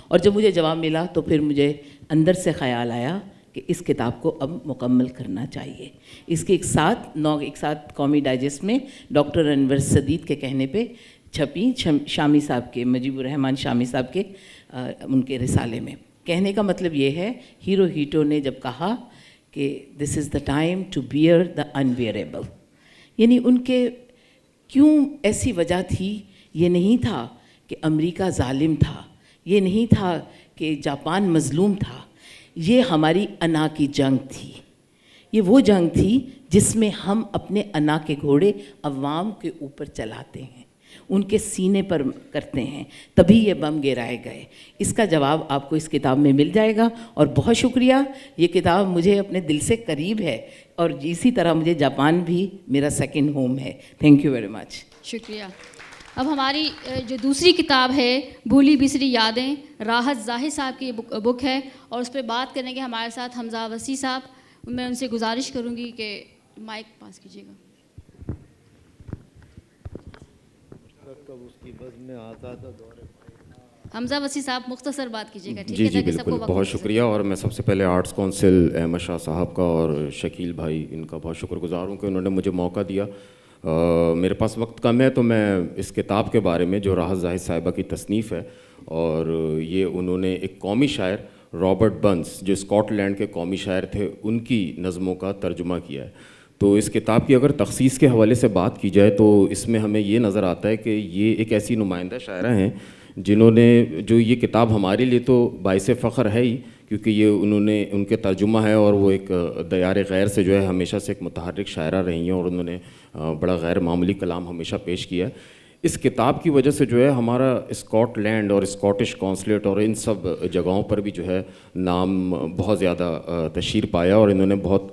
اور جب مجھے جواب ملا تو پھر مجھے اندر سے خیال آیا کہ اس کتاب کو اب مکمل کرنا چاہیے. اس کے ایک ساتھ قومی ڈائجسٹ میں ڈاکٹر انور صدیق کے کہنے پہ چھپی, شامی صاحب کے, مجیب الرحمان شامی صاحب کے ان کے رسالے میں. کہنے کا مطلب یہ ہے, ہیروہیٹو نے جب کہا کہ this is the time to bear the unbearable, یعنی ان کے کیوں ایسی وجہ تھی. یہ نہیں تھا کہ امریکہ ظالم تھا, یہ نہیں تھا کہ جاپان مظلوم تھا, یہ ہماری انا کی جنگ تھی. یہ وہ جنگ تھی جس میں ہم اپنے انا کے گھوڑے عوام کے اوپر چلاتے ہیں, ان کے سینے پر کرتے ہیں, تبھی یہ بم گرائے گئے. اس کا جواب آپ کو اس کتاب میں مل جائے گا. اور بہت شکریہ, یہ کتاب مجھے اپنے دل سے قریب ہے, اور اسی طرح مجھے جاپان بھی میرا سیکنڈ ہوم ہے. Thank you very much. شکریہ. اب ہماری جو دوسری کتاب ہے بھولی بسری یادیں, راحت ظاہر صاحب کی بک ہے, اور اس پہ بات کرنے کے ہمارے ساتھ حمزہ وسیع صاحب. میں ان سے گزارش کروں گی کہ مائک پاس کیجیے گا. حمزہ وسیع صاحب مختصر بات کیجیے گا, ٹھیک ہے؟ جی بالکل, بہت شکریہ. اور میں سب سے پہلے آرٹس کونسل احمد شاہ صاحب کا اور شکیل بھائی, ان کا بہت شکر گزار ہوں کہ انہوں نے مجھے موقع دیا. میرے پاس وقت کم ہے تو میں اس کتاب کے بارے میں, جو راحت ظاہر صاحبہ کی تصنیف ہے, اور یہ انہوں نے ایک قومی شاعر رابرٹ بنس, جو اسکاٹ لینڈ کے قومی شاعر تھے, ان کی نظموں کا ترجمہ کیا ہے. تو اس کتاب کی اگر تخصیص کے حوالے سے بات کی جائے تو اس میں ہمیں یہ نظر آتا ہے کہ یہ ایک ایسی نمائندہ شاعرہ ہیں جنہوں نے, جو یہ کتاب ہمارے لیے تو باعث فخر ہے ہی, کیونکہ یہ انہوں نے, ان کے ترجمہ ہے, اور وہ ایک دیار غیر سے جو ہے ہمیشہ سے ایک متحرک شاعرہ رہی ہیں, اور انہوں نے بڑا غیر معمولی کلام ہمیشہ پیش کیا ہے. اس کتاب کی وجہ سے جو ہے ہمارا اسکاٹ لینڈ اور اسکاٹش کونسلیٹ اور ان سب جگہوں پر بھی جو ہے نام بہت زیادہ تشہیر پایا, اور انہوں نے بہت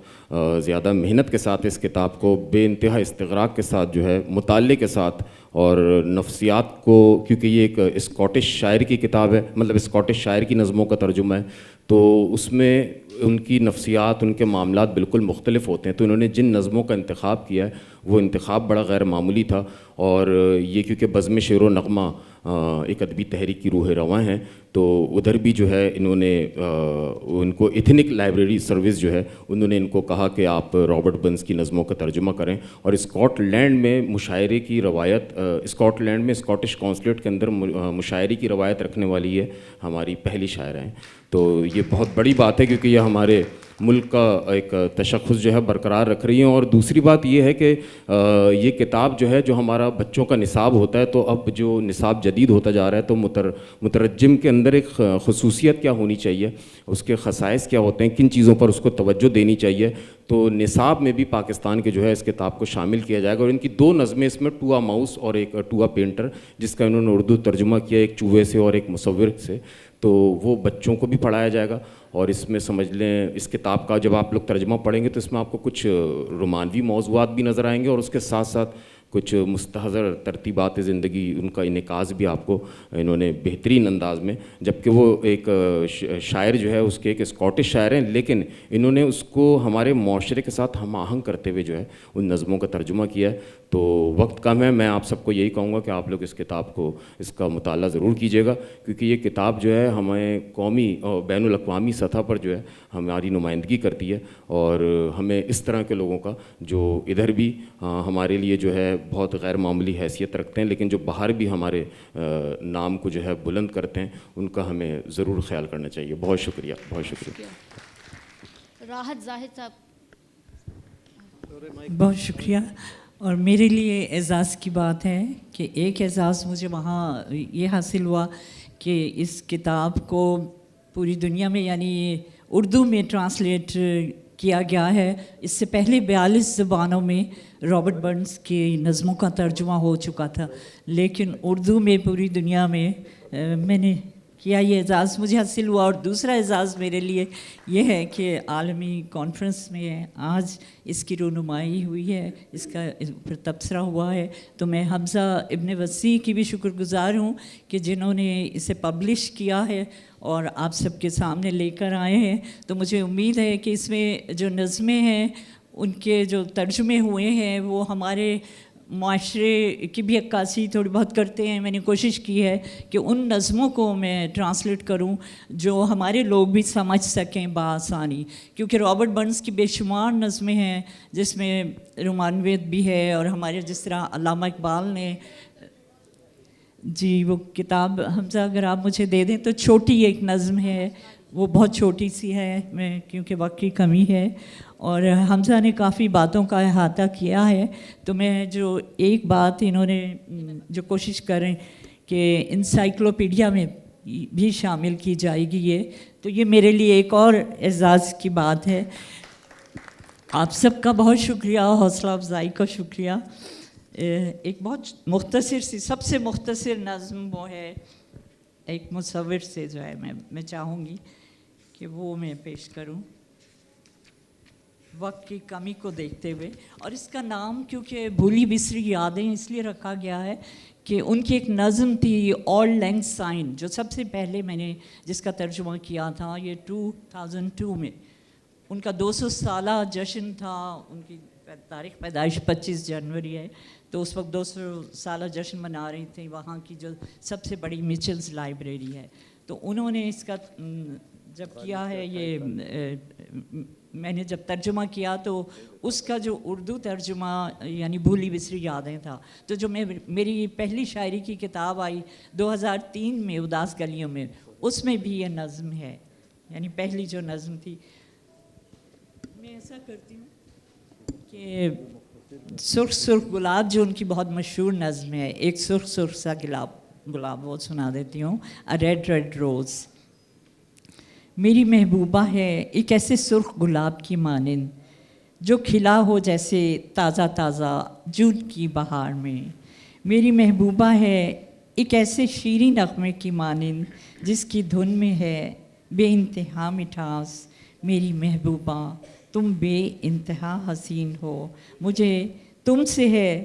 زیادہ محنت کے ساتھ اس کتاب کو بے انتہا استغراق کے ساتھ جو ہے مطالعے کے ساتھ اور نفسیات کو، کیونکہ یہ ایک اسکاٹش شاعر کی کتاب ہے، مطلب اسکاٹش شاعر کی نظموں کا ترجمہ ہے، تو اس میں ان کی نفسیات، ان کے معاملات بالکل مختلف ہوتے ہیں. تو انہوں نے جن نظموں کا انتخاب کیا ہے وہ انتخاب بڑا غیر معمولی تھا. اور یہ کیونکہ بزم شعر و نغمہ ایک ادبی تحریک کی روح رواں ہیں، تو ادھر بھی جو ہے انہوں نے ان کو ایتھنک لائبریری سروس جو ہے انہوں نے ان کو کہا کہ آپ رابرٹ برنس کی نظموں کا ترجمہ کریں. اور اسکاٹ لینڈ میں مشاعرے کی روایت، اسکاٹ لینڈ میں اسکاٹش کونسلیٹ کے اندر مشاعرے کی روایت رکھنے والی یہ ہماری پہلی شاعرہ ہیں. تو یہ بہت بڑی بات ہے کیونکہ یہ ہمارے ملک کا ایک تشخص جو ہے برقرار رکھ رہی ہیں. اور دوسری بات یہ ہے کہ یہ کتاب جو ہے، جو ہمارا بچوں کا نصاب ہوتا ہے، تو اب جو نصاب جدید ہوتا جا رہا ہے، تو مترجم کے اندر ایک خصوصیت کیا ہونی چاہیے، اس کے خصائص کیا ہوتے ہیں، کن چیزوں پر اس کو توجہ دینی چاہیے. تو نصاب میں بھی پاکستان کے جو ہے اس کتاب کو شامل کیا جائے گا. اور ان کی 2 نظمیں اس میں، ٹو آ ماؤس اور ایک ٹو آ پینٹر، جس کا انہوں نے اردو ترجمہ کیا ایک چوہے سے اور ایک مصور سے، تو وہ بچوں کو بھی پڑھایا جائے گا. اور اس میں سمجھ لیں اس کتاب کا جب آپ لوگ ترجمہ پڑھیں گے تو اس میں آپ کو کچھ رومانوی موضوعات بھی نظر آئیں گے، اور اس کے ساتھ ساتھ کچھ مستحضر ترتیبات زندگی، ان کا انعکاس بھی آپ کو انہوں نے بہترین انداز میں، جبکہ وہ ایک شاعر جو ہے اس کے ایک اسکاٹش شاعر ہیں، لیکن انہوں نے اس کو ہمارے معاشرے کے ساتھ ہم آہنگ کرتے ہوئے جو ہے ان نظموں کا ترجمہ کیا ہے. تو وقت کم ہے، میں آپ سب کو یہی کہوں گا کہ آپ لوگ اس کتاب کو، اس کا مطالعہ ضرور کیجیے گا، کیونکہ یہ کتاب جو ہے ہمیں قومی اور بین الاقوامی سطح پر جو ہے ہماری نمائندگی کرتی ہے. اور ہمیں اس طرح کے لوگوں کا جو ادھر بھی ہمارے لیے جو ہے بہت غیر معمولی حیثیت رکھتے ہیں، لیکن جو باہر بھی ہمارے نام کو جو ہے بلند کرتے ہیں، ان کا ہمیں ضرور خیال کرنا چاہیے. بہت شکریہ، بہت شکریہ. راحت زاہد صاحب. بہت شکریہ. اور میرے لیے اعزاز کی بات ہے کہ ایک اعزاز مجھے وہاں یہ حاصل ہوا کہ اس کتاب کو پوری دنیا میں، یعنی اردو میں ٹرانسلیٹ کیا گیا ہے. اس سے پہلے 42 زبانوں میں رابرٹ برنس کی نظموں کا ترجمہ ہو چکا تھا، لیکن اردو میں پوری دنیا میں میں نے کیا. یہ اعزاز مجھے حاصل ہوا. اور دوسرا اعزاز میرے لیے یہ ہے کہ عالمی کانفرنس میں آج اس کی رونمائی ہوئی ہے، اس کا پر تبصرہ ہوا ہے. تو میں حمزہ ابن وسیع کی بھی شکر گزار ہوں کہ جنہوں نے اسے پبلش کیا ہے اور آپ سب کے سامنے لے کر آئے ہیں. تو مجھے امید ہے کہ اس میں جو نظمیں ہیں، ان کے جو ترجمے ہوئے ہیں، وہ ہمارے معاشرے کی بھی عکاسی تھوڑی بہت کرتے ہیں. میں نے کوشش کی ہے کہ ان نظموں کو میں ٹرانسلیٹ کروں جو ہمارے لوگ بھی سمجھ سکیں بآسانی، کیونکہ رابرٹ برنس کی بے شمار نظمیں ہیں جس میں رومانویت بھی ہے. اور ہمارے جس طرح علامہ اقبال نے، جی وہ کتاب حمزہ اگر آپ مجھے دے دیں تو چھوٹی ایک نظم ہے، وہ بہت چھوٹی سی ہے، میں کیونکہ وقت کی کمی ہے. اور حمزہ نے کافی باتوں کا احاطہ کیا ہے. تو میں جو ایک بات انہوں نے جو کوشش کریں کہ انسائکلوپیڈیا میں بھی شامل کی جائے گی یہ، تو یہ میرے لیے ایک اور اعزاز کی بات ہے. آپ سب کا بہت شکریہ، حوصلہ افزائی کا شکریہ. ایک بہت مختصر سی، سب سے مختصر نظم وہ ہے ایک مصور سے جو ہے میں چاہوں گی کہ وہ میں پیش کروں وقت کی کمی کو دیکھتے ہوئے. اور اس کا نام کیونکہ بھولی بسری یادیں اس لیے رکھا گیا ہے کہ ان کی ایک نظم تھی اولڈ لینگ سائن، جو سب سے پہلے میں نے جس کا ترجمہ کیا تھا یہ 2002 میں. ان کا 200 سالہ جشن تھا، ان کی تاریخ پیدائش 25 جنوری ہے، تو اس وقت 200 سالہ جشن منا رہی تھیں وہاں کی جو سب سے بڑی میچلز لائبریری ہے. تو انہوں نے اس کا جب کیا ہے، یہ میں نے جب ترجمہ کیا تو اس کا جو اردو ترجمہ یعنی بھولی بسری یادیں تھا. تو جو میری پہلی شاعری کی کتاب آئی 2003 میں اداس گلیوں میں، اس میں بھی یہ نظم ہے، یعنی پہلی جو نظم تھی. میں ایسا کرتی ہوں کہ سرخ سرخ گلاب جو ان کی بہت مشہور نظم ہے، ایک سرخ سرخ سا گلاب وہ سنا دیتی ہوں. A red red rose. میری محبوبہ ہے ایک ایسے سرخ گلاب کی مانند جو کھلا ہو جیسے تازہ تازہ جون کی بہار میں. میری محبوبہ ہے ایک ایسے شیریں نغمے کی مانند جس کی دھن میں ہے بے انتہا مٹھاس. میری محبوبہ تم بے انتہا حسین ہو، مجھے تم سے ہے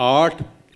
8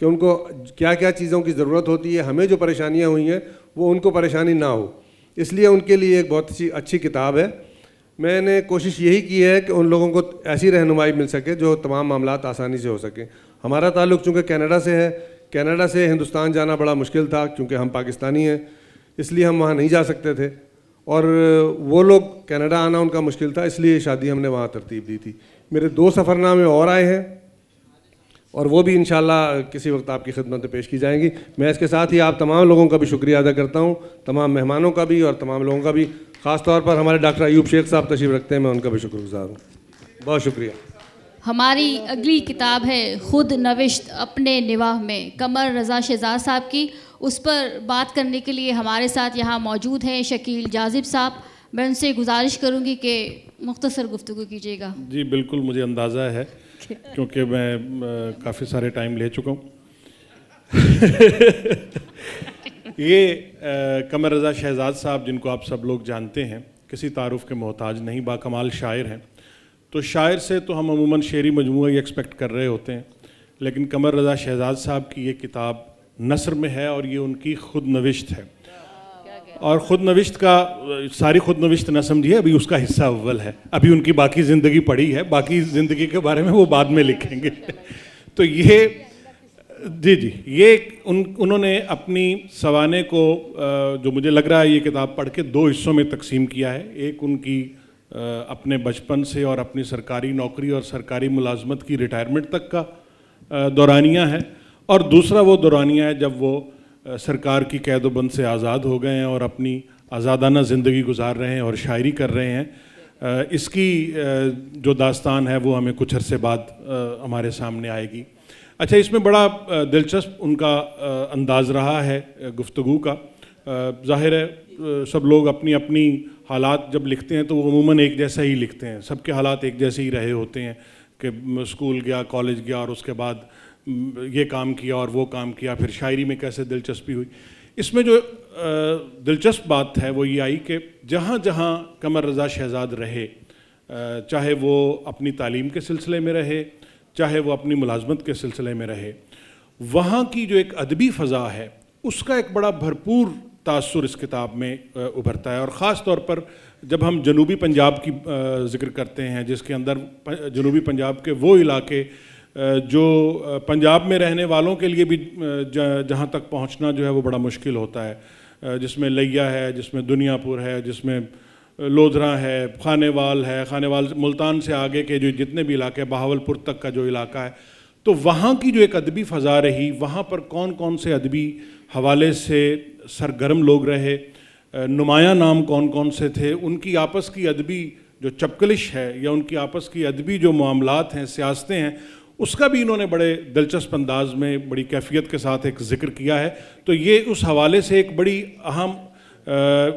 کہ ان کو کیا کیا چیزوں کی ضرورت ہوتی ہے, ہمیں جو پریشانیاں ہوئی ہیں وہ ان کو پریشانی نہ ہو. اس لیے ان کے لیے ایک بہت اچھی کتاب ہے. میں نے کوشش یہی کی ہے کہ ان لوگوں کو ایسی رہنمائی مل سکے جو تمام معاملات آسانی سے ہو سکیں. ہمارا تعلق چونکہ کینیڈا سے ہے, کینیڈا سے ہندوستان جانا بڑا مشکل تھا کیونکہ ہم پاکستانی ہیں, اس لیے ہم وہاں نہیں جا سکتے تھے, اور وہ لوگ کینیڈا آنا ان کا مشکل تھا, اس لیے شادی ہم نے وہاں ترتیب دی تھی. میرے 2 سفرنامے اور آئے ہیں اور وہ بھی انشاءاللہ کسی وقت آپ کی خدمت میں پیش کی جائیں گی. میں اس کے ساتھ ہی آپ تمام لوگوں کا بھی شکریہ ادا کرتا ہوں, تمام مہمانوں کا بھی اور تمام لوگوں کا بھی. خاص طور پر ہمارے ڈاکٹر ایوب شیخ صاحب تشریف رکھتے ہیں, میں ان کا بھی شکر گزار ہوں. بہت شکریہ. ہماری اگلی کتاب ہے خود نوشت اپنے نواح میں, قمر رضا شہزاد صاحب کی. اس پر بات کرنے کے لیے ہمارے ساتھ یہاں موجود ہیں شکیل جاذب صاحب. میں ان سے گزارش کروں گی کہ مختصر گفتگو کیجیے گا. جی بالکل, مجھے اندازہ ہے کیونکہ میں کافی سارے ٹائم لے چکا ہوں. یہ قمر رضا شہزاد صاحب جن کو آپ سب لوگ جانتے ہیں, کسی تعارف کے محتاج نہیں, باکمال شاعر ہیں. تو شاعر سے تو ہم عموماً شعری مجموعہ ہی ایکسپیکٹ کر رہے ہوتے ہیں, لیکن قمر رضا شہزاد صاحب کی یہ کتاب نثر میں ہے اور یہ ان کی خود نوشت ہے. اور خود نوشت کا ساری خود نوشت نہ سمجھیے, ابھی اس کا حصہ اول ہے, ابھی ان کی باقی زندگی پڑی ہے, باقی زندگی کے بارے میں وہ بعد میں لکھیں گے. تو یہ جی یہ انہوں نے اپنی سوانح کو جو مجھے لگ رہا ہے یہ کتاب پڑھ کے 2 حصوں میں تقسیم کیا ہے. ایک ان کی اپنے بچپن سے اور اپنی سرکاری نوکری اور سرکاری ملازمت کی ریٹائرمنٹ تک کا دورانیہ ہے, اور دوسرا وہ دورانیہ ہے جب وہ سرکار کی قید و بند سے آزاد ہو گئے ہیں اور اپنی آزادانہ زندگی گزار رہے ہیں اور شاعری کر رہے ہیں. اس کی جو داستان ہے وہ ہمیں کچھ عرصے بعد ہمارے سامنے آئے گی. اچھا, اس میں بڑا دلچسپ ان کا انداز رہا ہے گفتگو کا. ظاہر ہے سب لوگ اپنی اپنی حالات جب لکھتے ہیں تو وہ عموماً ایک جیسا ہی لکھتے ہیں, سب کے حالات ایک جیسے ہی رہے ہوتے ہیں کہ اسکول گیا, کالج گیا اور اس کے بعد یہ کام کیا اور وہ کام کیا, پھر شاعری میں کیسے دلچسپی ہوئی. اس میں جو دلچسپ بات ہے وہ یہ آئی کہ جہاں جہاں قمر رضا شہزاد رہے, چاہے وہ اپنی تعلیم کے سلسلے میں رہے, چاہے وہ اپنی ملازمت کے سلسلے میں رہے, وہاں کی جو ایک ادبی فضا ہے اس کا ایک بڑا بھرپور تاثر اس کتاب میں ابھرتا ہے. اور خاص طور پر جب ہم جنوبی پنجاب کی ذکر کرتے ہیں, جس کے اندر جنوبی پنجاب کے وہ علاقے جو پنجاب میں رہنے والوں کے لیے بھی جہاں تک پہنچنا جو ہے وہ بڑا مشکل ہوتا ہے, جس میں لیا ہے, جس میں دنیا پور ہے, جس میں لودھرا ہے, خانے وال ہے, خانے وال ملتان سے آگے کے جو جتنے بھی علاقے, بہاول پور تک کا جو علاقہ ہے, تو وہاں کی جو ایک ادبی فضا رہی, وہاں پر کون کون سے ادبی حوالے سے سرگرم لوگ رہے, نمایاں نام کون کون سے تھے, ان کی آپس کی ادبی جو چپکلش ہے یا ان کی آپس کی ادبی جو معاملات ہیں, سیاستیں ہیں, اس کا بھی انہوں نے بڑے دلچسپ انداز میں بڑی کیفیت کے ساتھ ایک ذکر کیا ہے. تو یہ اس حوالے سے ایک بڑی اہم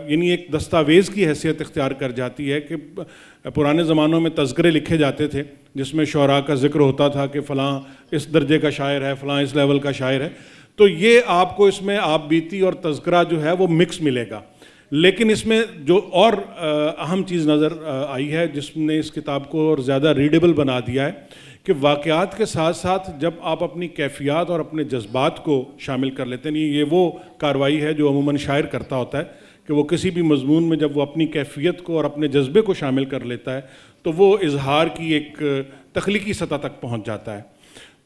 یعنی ایک دستاویز کی حیثیت اختیار کر جاتی ہے کہ پرانے زمانوں میں تذکرے لکھے جاتے تھے جس میں شعراء کا ذکر ہوتا تھا کہ فلاں اس درجے کا شاعر ہے, فلاں اس لیول کا شاعر ہے. تو یہ آپ کو اس میں آپ بیتی اور تذکرہ جو ہے وہ مکس ملے گا. لیکن اس میں جو اور اہم چیز نظر آئی ہے جس نے اس کتاب کو اور زیادہ ریڈیبل بنا دیا ہے کہ واقعات کے ساتھ ساتھ جب آپ اپنی کیفیات اور اپنے جذبات کو شامل کر لیتے ہیں, یہ وہ کارروائی ہے جو عموماً شاعر کرتا ہوتا ہے کہ وہ کسی بھی مضمون میں جب وہ اپنی کیفیت کو اور اپنے جذبے کو شامل کر لیتا ہے تو وہ اظہار کی ایک تخلیقی سطح تک پہنچ جاتا ہے.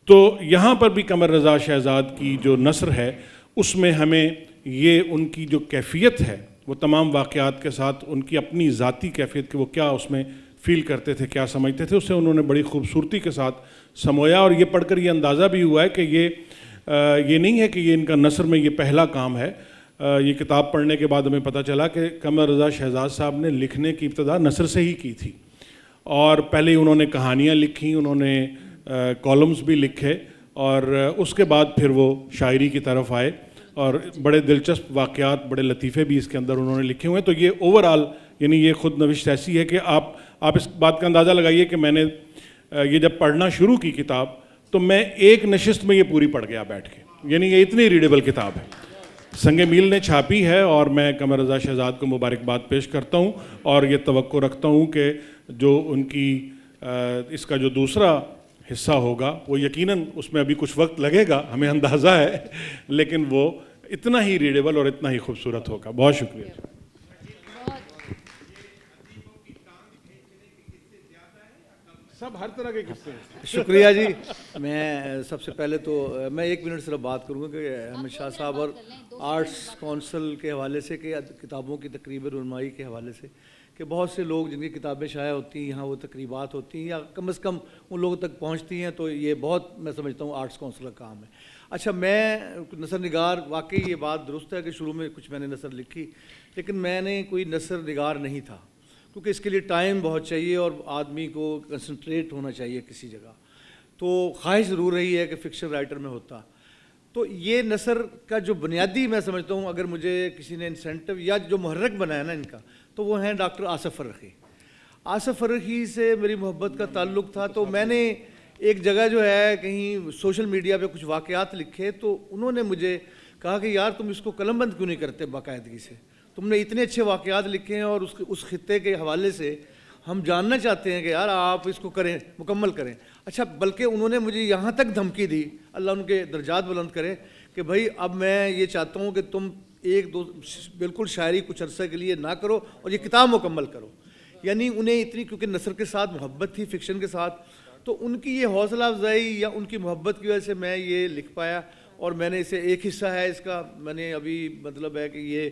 تو یہاں پر بھی قمر رضا شہزاد کی جو نثر ہے اس میں ہمیں یہ ان کی جو کیفیت ہے وہ تمام واقعات کے ساتھ ان کی اپنی ذاتی کیفیت کہ وہ کیا اس میں فیل کرتے تھے, کیا سمجھتے تھے, اسے انہوں نے بڑی خوبصورتی کے ساتھ سمویا. اور یہ پڑھ کر یہ اندازہ بھی ہوا ہے کہ یہ نہیں ہے کہ یہ ان کا نثر میں یہ پہلا کام ہے. یہ کتاب پڑھنے کے بعد ہمیں پتہ چلا کہ قمر رضا شہزاد صاحب نے لکھنے کی ابتدا نثر سے ہی کی تھی, اور پہلے انہوں نے کہانیاں لکھیں, انہوں نے کالمز بھی لکھے, اور اس کے بعد پھر وہ شاعری کی طرف آئے اور بڑے دلچسپ واقعات, بڑے لطیفے بھی اس کے اندر انہوں نے لکھے ہوئے ہیں. تو یہ اوور آل یعنی یہ خود نوشت ایسی ہے کہ آپ اس بات کا اندازہ لگائیے کہ میں نے یہ جب پڑھنا شروع کی کتاب تو میں ایک نشست میں یہ پوری پڑھ گیا بیٹھ کے, یعنی یہ اتنی ریڈیبل کتاب ہے. سنگ میل نے چھاپی ہے اور میں قمر رضا شہزاد کو مبارکباد پیش کرتا ہوں اور یہ توقع رکھتا ہوں کہ جو ان کی اس کا جو دوسرا حصہ ہوگا. وہ یقیناً اس میں ابھی کچھ وقت لگے گا, ہمیں اندازہ ہے, لیکن وہ اتنا ہی ریڈیبل اور اتنا ہی خوبصورت ہوگا. بہت شکریہ. سب ہر طرح کے قصے ہیں. شکریہ جی. میں سب سے پہلے تو میں 1 منٹ صرف بات کروں گا کہ احمد شاہ صاحب اور آرٹس کونسل کے حوالے سے, کہ کتابوں کی تقریب رونمائی کے حوالے سے, کہ بہت سے لوگ جن کی کتابیں شائع ہوتی ہیں یہاں وہ تقریبات ہوتی ہیں یا کم از کم ان لوگوں تک پہنچتی ہیں, تو یہ بہت میں سمجھتا ہوں آرٹس کونسل کا کام ہے. اچھا, میں نثر نگار, واقعی یہ بات درست ہے کہ شروع میں کچھ میں نے نثر لکھی, لیکن میں نے کوئی نثر نگار نہیں تھا, کیونکہ اس کے لیے ٹائم بہت چاہیے اور آدمی کو کنسنٹریٹ ہونا چاہیے کسی جگہ. تو خواہش ضرور رہی ہے کہ فکشن رائٹر میں ہوتا. تو یہ نثر کا جو بنیادی میں سمجھتا ہوں, اگر مجھے کسی نے انسینٹو یا جو محرک بنایا نا ان کا, تو وہ ہیں ڈاکٹر آصف فرخی. آصف فرخی سے میری محبت کا تعلق تھا. تو میں نے ایک جگہ جو ہے کہیں سوشل میڈیا پہ کچھ واقعات لکھے, تو انہوں نے مجھے کہا کہ یار تم اس کو قلم بند کیوں نہیں کرتے باقاعدگی سے, تم نے اتنے اچھے واقعات لکھے ہیں اور اس خطے کے حوالے سے ہم جاننا چاہتے ہیں کہ یار آپ اس کو کریں, مکمل کریں. اچھا, بلکہ انہوں نے مجھے یہاں تک دھمکی دی, اللہ ان کے درجات بلند کرے, کہ بھائی اب میں یہ چاہتا ہوں کہ تم 1-2 بالکل شاعری کچھ عرصے کے لیے نہ کرو اور یہ کتاب مکمل کرو. یعنی انہیں اتنی, کیونکہ نثر کے ساتھ محبت تھی, فکشن کے ساتھ, تو ان کی یہ حوصلہ افزائی یا ان کی محبت کی وجہ سے میں یہ لکھ پایا. اور میں نے اسے ایک حصہ ہے اس کا, میں نے ابھی مطلب ہے کہ یہ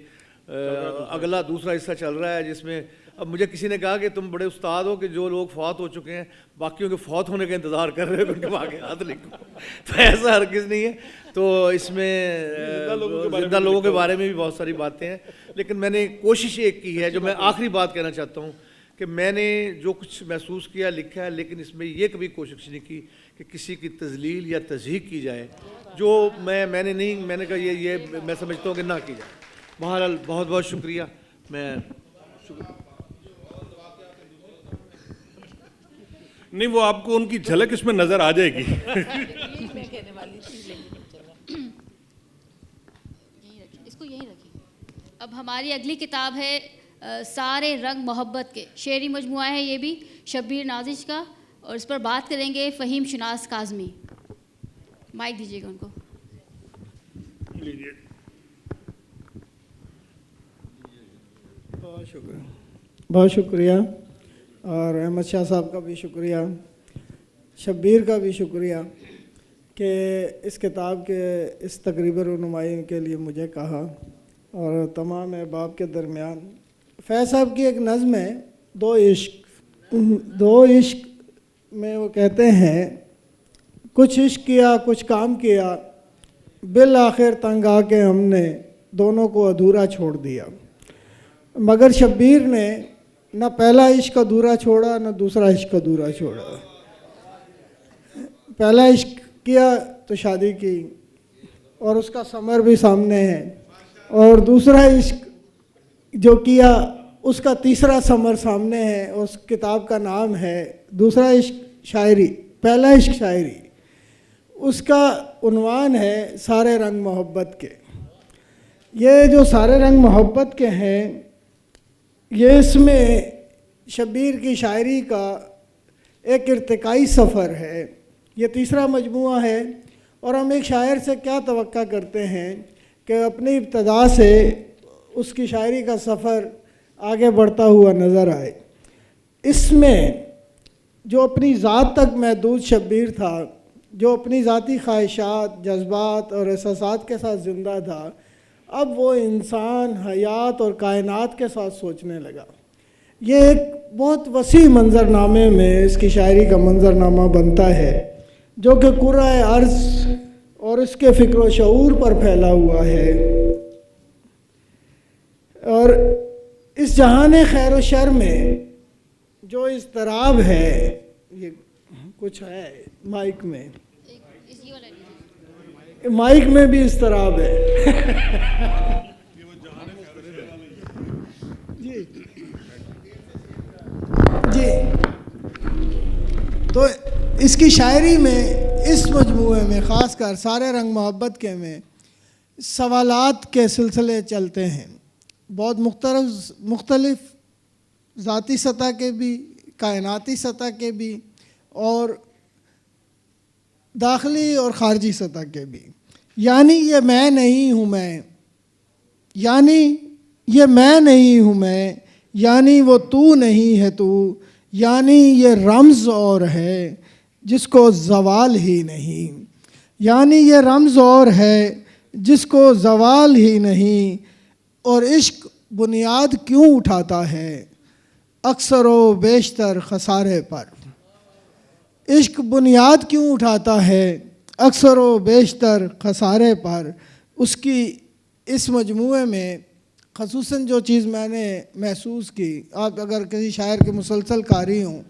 اگلا دوسرا حصہ چل رہا ہے, جس میں اب مجھے کسی نے کہا کہ تم بڑے استاد ہو کہ جو لوگ فوت ہو چکے ہیں باقیوں کے فوت ہونے کا انتظار کر رہے ہو ان کے واقعات لکھو. تو ایسا ہرگز نہیں ہے. تو اس میں زندہ لوگوں کے بارے میں بھی بہت ساری باتیں ہیں, لیکن میں نے کوشش ایک کی ہے, جو میں آخری بات کہنا چاہتا ہوں, کہ میں نے جو کچھ محسوس کیا لکھا ہے, لیکن اس میں یہ کبھی کوشش نہیں کی کہ کسی کی تذلیل یا تضحیک کی جائے, جو میں نے نہیں, میں نے کہا یہ میں سمجھتا ہوں کہ نہ کی جائے. بہرحال بہت بہت شکریہ. میں نہیں, وہ آپ کو ان کی جھلک اس میں نظر آ جائے گی. اس کو یہیں رکھیے. اب ہماری اگلی کتاب ہے سارے رنگ محبت کے, شعری مجموعہ ہے یہ بھی, شبیر نازش کا, اور اس پر بات کریں گے فہیم شناس کاظمی. مائک دیجیے گا ان کو. بہت شکریہ, اور احمد شاہ صاحب کا بھی شکریہ, شبیر کا بھی شکریہ کہ اس کتاب کے اس تقریب رونمائی کے لیے مجھے کہا. اور تمام احباب کے درمیان فیض صاحب کی ایک نظم ہے, دو عشق میں وہ کہتے ہیں, کچھ عشق کیا کچھ کام کیا, بالآخر تنگ آ کے ہم نے دونوں کو ادھورا چھوڑ دیا. مگر شبیر نے نہ پہلا عشق ادھورا چھوڑا نہ دوسرا عشق ادھورا چھوڑا. پہلا عشق کیا تو شادی کی اور اس کا ثمر بھی سامنے ہے, اور دوسرا عشق جو کیا اس کا تیسرا ثمر سامنے ہے. اس کتاب کا نام ہے دوسرا عشق شاعری, پہلا عشق شاعری. اس کا عنوان ہے سارے رنگ محبت کے. یہ جو سارے رنگ محبت کے ہیں, یہ اس میں شبیر کی شاعری کا ایک ارتقائی سفر ہے. یہ تیسرا مجموعہ ہے, اور ہم ایک شاعر سے کیا توقع کرتے ہیں کہ اپنی ابتدا سے اس کی شاعری کا سفر آگے بڑھتا ہوا نظر آئے. اس میں جو اپنی ذات تک محدود شبیر تھا, جو اپنی ذاتی خواہشات, جذبات اور احساسات کے ساتھ زندہ تھا, اب وہ انسان, حیات اور کائنات کے ساتھ سوچنے لگا. یہ ایک بہت وسیع منظرنامے میں اس کی شاعری کا منظرنامہ بنتا ہے, جو کہ کرۂ ارض اور اس کے فکر و شعور پر پھیلا ہوا ہے. اور اس جہان خیر و شر میں جو اضطراب ہے, یہ کچھ ہے مائک میں, مائک میں بھی اضطراب ہے. جی تو اس کی شاعری میں, اس مجموعے میں خاص کر سارے رنگ محبت کے میں سوالات کے سلسلے چلتے ہیں, بہت مختلف ذاتی سطح کے بھی, کائناتی سطح کے بھی, اور داخلی اور خارجی سطح کے بھی. یعنی یہ میں نہیں ہوں میں، یعنی یہ میں نہیں ہوں میں، یعنی وہ تو نہیں ہے تو، یعنی یہ رمز اور ہے جس کو زوال ہی نہیں، یعنی یہ رمز اور ہے جس کو زوال ہی نہیں. اور عشق بنیاد کیوں اٹھاتا ہے اکثر و بیشتر خسارے پر، عشق بنیاد کیوں اٹھاتا ہے اکثر و بیشتر خسارے پر. اس کی اس مجموعے میں خصوصاً جو چیز میں نے محسوس کی، آپ اگر کسی شاعر کے مسلسل قاری ہوں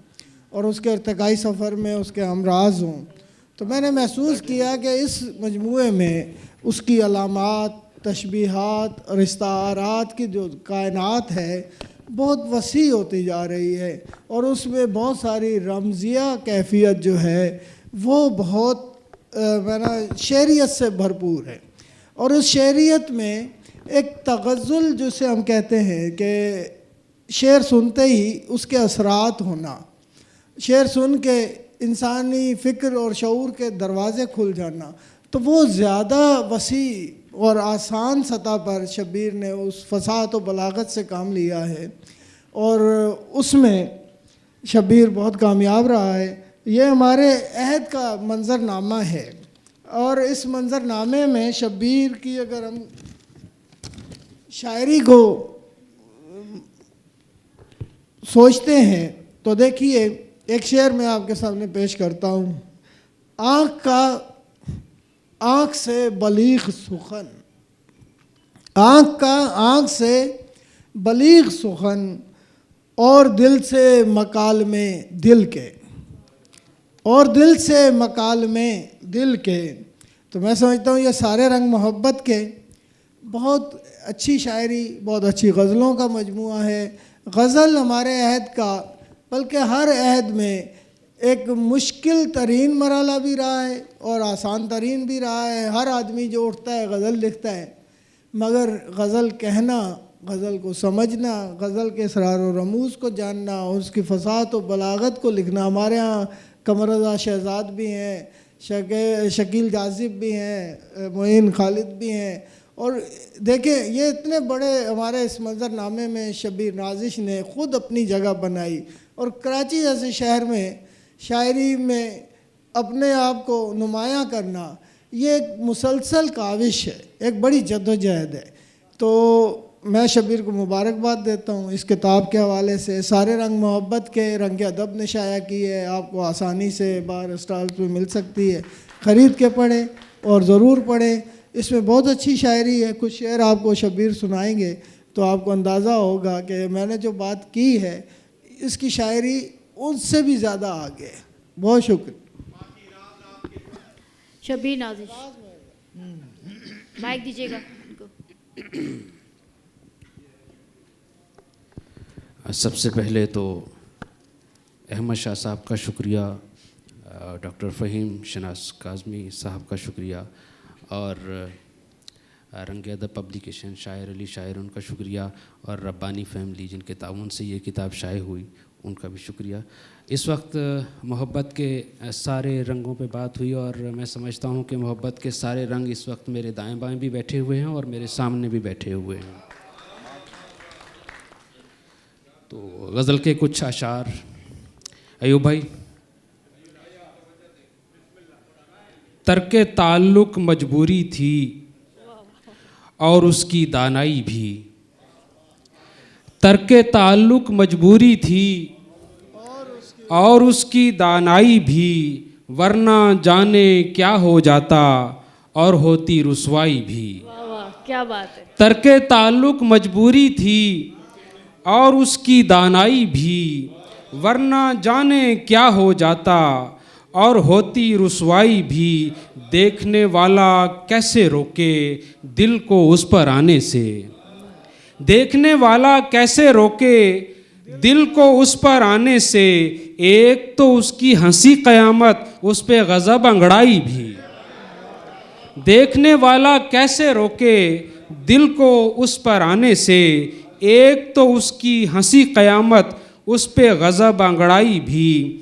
اور اس کے ارتقائی سفر میں اس کے ہمراز ہوں، تو میں نے محسوس کیا کہ اس مجموعے میں اس کی علامات، تشبیہات اور استعارات کی جو کائنات ہے بہت وسیع ہوتی جا رہی ہے، اور اس میں بہت ساری رمزیہ کیفیت جو ہے وہ بہت شعریت سے بھرپور ہے. اور اس شعریت میں ایک تغزل جسے ہم کہتے ہیں کہ شعر سنتے ہی اس کے اثرات ہونا، شعر سن کے انسانی فکر اور شعور کے دروازے کھل جانا، تو وہ زیادہ وسیع اور آسان سطح پر شبیر نے اس فصاحت و بلاغت سے کام لیا ہے، اور اس میں شبیر بہت کامیاب رہا ہے. یہ ہمارے عہد کا منظرنامہ ہے، اور اس منظرنامے میں شبیر کی اگر ہم شاعری کو سوچتے ہیں تو دیکھیے ایک شعر میں آپ کے سامنے پیش کرتا ہوں. آنکھ سے بلیغ سخن، آنکھ سے بلیغ سخن، اور دل سے مکالمے دل کے، اور دل سے مکالمے دل کے. تو میں سمجھتا ہوں یہ سارے رنگ محبت کے بہت اچھی شاعری، بہت اچھی غزلوں کا مجموعہ ہے. غزل ہمارے عہد کا، بلکہ ہر عہد میں ایک مشکل ترین مرحلہ بھی رہا ہے اور آسان ترین بھی رہا ہے. ہر آدمی جو اٹھتا ہے غزل لکھتا ہے، مگر غزل کہنا، غزل کو سمجھنا، غزل کے اسرار و رموز کو جاننا، اس کی فصاحت و بلاغت کو لکھنا. ہمارے ہاں قمر رضا شہزاد بھی ہیں، شکیل جاذب بھی ہیں، معین خالد بھی ہیں. اور دیکھیں یہ اتنے بڑے ہمارے اس منظرنامے میں شبیر نازش نے خود اپنی جگہ بنائی، اور کراچی جیسے شہر میں شاعری میں اپنے آپ کو نمایاں کرنا یہ ایک مسلسل کاوش ہے، ایک بڑی جدوجہد ہے. تو میں شبیر کو مبارکباد دیتا ہوں اس کتاب کے حوالے سے. سارے رنگ محبت کے رنگ ادب نے شائع کی ہے، آپ کو آسانی سے بار اسٹالز پہ مل سکتی ہے. خرید کے پڑھیں اور ضرور پڑھیں. اس میں بہت اچھی شاعری ہے. کچھ شعر آپ کو شبیر سنائیں گے تو آپ کو اندازہ ہوگا کہ میں نے جو بات کی ہے اس کی شاعری ان سے بھی زیادہ آگے ہے. بہت شکریہ. شبیر نازش مائک دیجیے گا. سب سے پہلے تو احمد شاہ صاحب کا شکریہ، ڈاکٹر فہیم شناس کاظمی صاحب کا شکریہ، اور رنگ ادب پبلیکیشن شاعر علی شاعر ان کا شکریہ، اور ربانی فیملی جن کے تعاون سے یہ کتاب شائع ہوئی ان کا بھی شکریہ. اس وقت محبت کے سارے رنگوں پہ بات ہوئی، اور میں سمجھتا ہوں کہ محبت کے سارے رنگ اس وقت میرے دائیں بائیں بھی بیٹھے ہوئے ہیں اور میرے سامنے بھی بیٹھے ہوئے ہیں. تو غزل کے کچھ اشعار. ایوب بھائی، ترک تعلق مجبوری تھی اور اس کی دانائی بھی، ترک تعلق مجبوری تھی اور اس کی دانائی بھی، ورنہ جانے کیا ہو جاتا اور ہوتی رسوائی بھی. کیا بات ہے. ترک تعلق مجبوری تھی اور اس کی دانائی بھی، ورنہ جانے کیا ہو جاتا اور ہوتی رسوائی بھی. دیکھنے والا کیسے روکے دل کو اس پر آنے سے، دیکھنے والا کیسے روکے دل کو اس پر آنے سے. ایک تو اس کی ہنسی قیامت، اس پہ غضب انگڑائی بھی. دیکھنے والا کیسے روکے دل کو اس پر آنے سے، ایک تو اس کی ہنسی قیامت، اس پہ غضب انگڑائی بھی.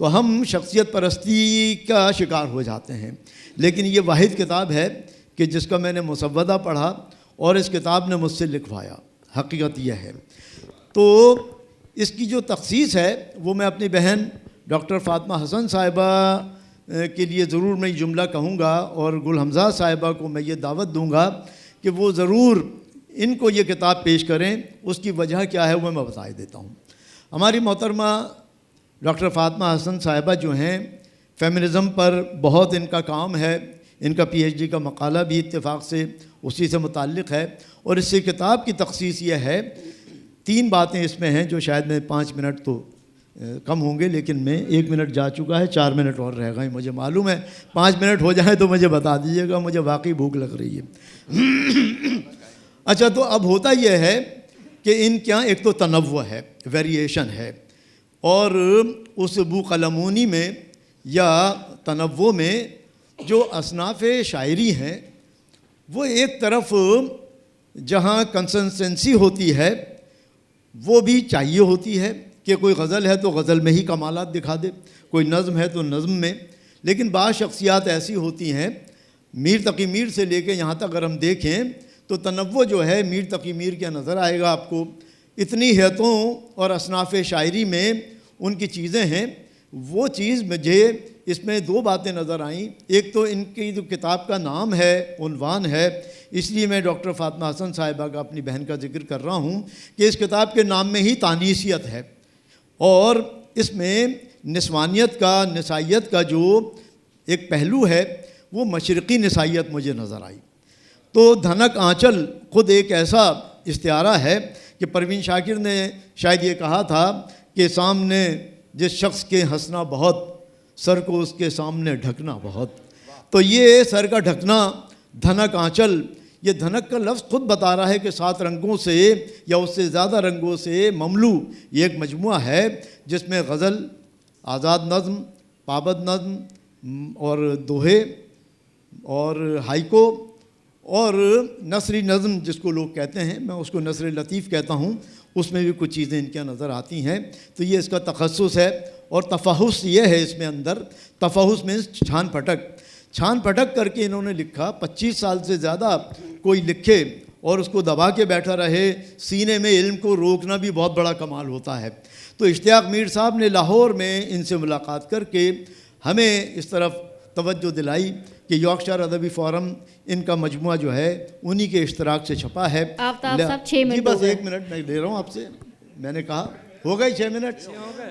تو ہم شخصیت پرستی کا شکار ہو جاتے ہیں. لیکن یہ واحد کتاب ہے کہ جس کا میں نے مسودہ پڑھا اور اس کتاب نے مجھ سے لکھوایا. حقیقت یہ ہے. تو اس کی جو تخصیص ہے وہ میں اپنی بہن ڈاکٹر فاطمہ حسن صاحبہ کے لیے ضرور میں یہ جملہ کہوں گا, اور گل حمزہ صاحبہ کو میں یہ دعوت دوں گا کہ وہ ضرور ان کو یہ کتاب پیش کریں. اس کی وجہ کیا ہے وہ میں بتا دیتا ہوں. ہماری محترمہ ڈاکٹر فاطمہ حسن صاحبہ جو ہیں فیمنزم پر بہت ان کا کام ہے. ان کا پی ایچ ڈی کا مقالہ بھی اتفاق سے اسی سے متعلق ہے. اور اس سے کتاب کی تخصیص یہ ہے, 3 باتیں اس میں ہیں جو شاید میں 5 منٹ تو کم ہوں گے, لیکن میں 1 منٹ جا چکا ہے, 4 منٹ اور رہ گئے. مجھے معلوم ہے 5 منٹ ہو جائیں تو مجھے بتا دیجیے گا, مجھے واقعی بھوک لگ رہی ہے. اچھا, تو اب ہوتا یہ ہے کہ ان کیا ایک تو تنوع ہے, ویریشن ہے, اور اس بو قلمونی میں یا تنوع میں جو اصناف شاعری ہیں وہ ایک طرف جہاں کنسسٹنسی ہوتی ہے وہ بھی چاہیے ہوتی ہے کہ کوئی غزل ہے تو غزل میں ہی کمالات دکھا دے, کوئی نظم ہے تو نظم میں. لیکن بعض شخصیات ایسی ہوتی ہیں, میر تقی میر سے لے کے یہاں تک اگر ہم دیکھیں تو تنوع جو ہے میر تقی میر کیا نظر آئے گا آپ کو. اتنی حیتوں اور اصناف شاعری میں ان کی چیزیں ہیں. وہ چیز مجھے اس میں 2 باتیں نظر آئیں. ایک تو ان کی جو کتاب کا نام ہے, عنوان ہے, اس لیے میں ڈاکٹر فاطمہ حسن صاحبہ کا اپنی بہن کا ذکر کر رہا ہوں کہ اس کتاب کے نام میں ہی تانیثیت ہے, اور اس میں نسوانیت کا, نسائیت کا جو ایک پہلو ہے وہ مشرقی نسائیت مجھے نظر آئی. تو دھنک آنچل خود ایک ایسا استعارہ ہے کہ پروین شاکر نے شاید یہ کہا تھا کہ سامنے جس شخص کے ہنسنا بہت, سر کو اس کے سامنے ڈھکنا بہت. تو یہ سر کا ڈھکنا, دھنک آنچل, یہ دھنک کا لفظ خود بتا رہا ہے کہ 7 رنگوں سے یا اس سے زیادہ رنگوں سے مملو یہ ایک مجموعہ ہے جس میں غزل, آزاد نظم, پابند نظم اور دوہے اور ہائیکو اور نثری نظم جس کو لوگ کہتے ہیں, میں اس کو نثر لطیف کہتا ہوں, اس میں بھی کچھ چیزیں ان کے نظر آتی ہیں. تو یہ اس کا تخصص ہے. اور تفحص یہ ہے اس میں اندر, تفحص میں چھان پھٹک کر کے انہوں نے لکھا. 25 سال سے زیادہ کوئی لکھے اور اس کو دبا کے بیٹھا رہے, سینے میں علم کو روکنا بھی بہت بڑا کمال ہوتا ہے. تو اشتیاق میر صاحب نے لاہور میں ان سے ملاقات کر کے ہمیں اس طرف توجہ دلائی کہ یارکشائر ادبی فورم ان کا مجموعہ جو ہے انہی کے اشتراک سے چھپا ہے. آفتاب صاحب 6 منٹ. جی بس 1 منٹ میں لے رہا ہوں آپ سے, میں نے کہا ہو گئی 6 منٹ.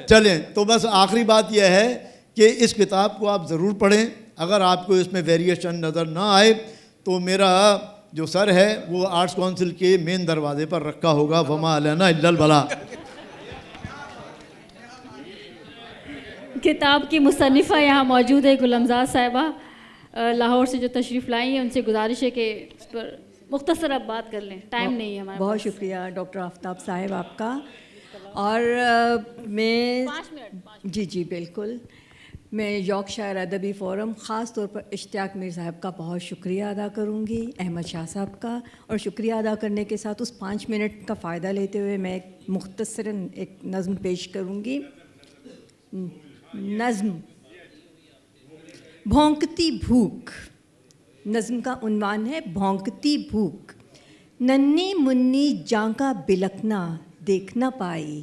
چلیں, تو بس آخری بات یہ ہے کہ اس کتاب کو آپ ضرور پڑھیں. اگر آپ کو اس میں ویریشن نظر نہ آئے تو میرا جو سر ہے وہ آرٹس کونسل کے مین دروازے پر رکھا ہوگا, وما علینا الا البلاغ. کتاب کی مصنفہ یہاں موجود ہے گل حمزہ صاحبہ, لاہور سے جو تشریف لائی ہیں. ان سے گزارش ہے کہ اس پر مختصر اب بات کر لیں, ٹائم نہیں ہے ہمارے. بہت شکریہ ڈاکٹر آفتاب صاحب آپ کا. اور میں 5 منٹ. جی بالکل. میں یارکشائر ادبی فورم خاص طور پر اشتیاق میر صاحب کا بہت شکریہ ادا کروں گی, احمد شاہ صاحب کا. اور شکریہ ادا کرنے کے ساتھ اس 5 منٹ کا فائدہ لیتے ہوئے میں مختصراً ایک نظم پیش کروں گی. نظم بھونکتی بھوک. نظم کا عنوان ہے بھونکتی بھوک. ننھی منی جاں کا بلکنا دیکھ نہ پائی,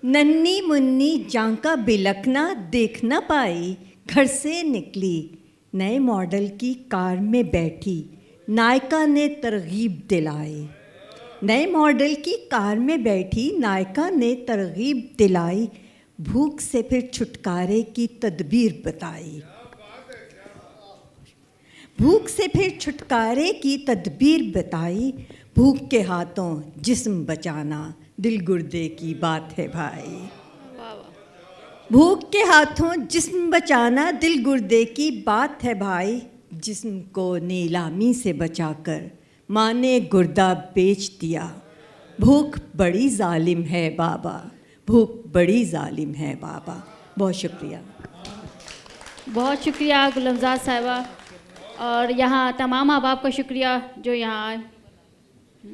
ننھی منی جاں کا بلکنا دیکھ نہ پائی. گھر سے نکلی نئے ماڈل کی کار میں بیٹھی, نائکا نے ترغیب دلائی. نئے ماڈل کی کار میں بیٹھی نائکا نے ترغیب دلائی. بھوک سے پھر چھٹکارے کی تدبیر بتائی. بھوک سے پھر چھٹکارے کی تدبیر بتائی. بھوک کے ہاتھوں جسم بچانا دل گردے کی بات ہے بھائی. بھوک کے ہاتھوں جسم بچانا دل گردے کی بات ہے بھائی. جسم کو نیلامی سے بچا کر ماں نے گردہ بیچ دیا. بھوک بڑی ظالم ہے بابا, بھوک بڑی ظالم ہے بابا. بہت شکریہ. بہت شکریہ گل حمزہ صاحبہ, اور یہاں تمام احباب کا شکریہ جو یہاں آئے.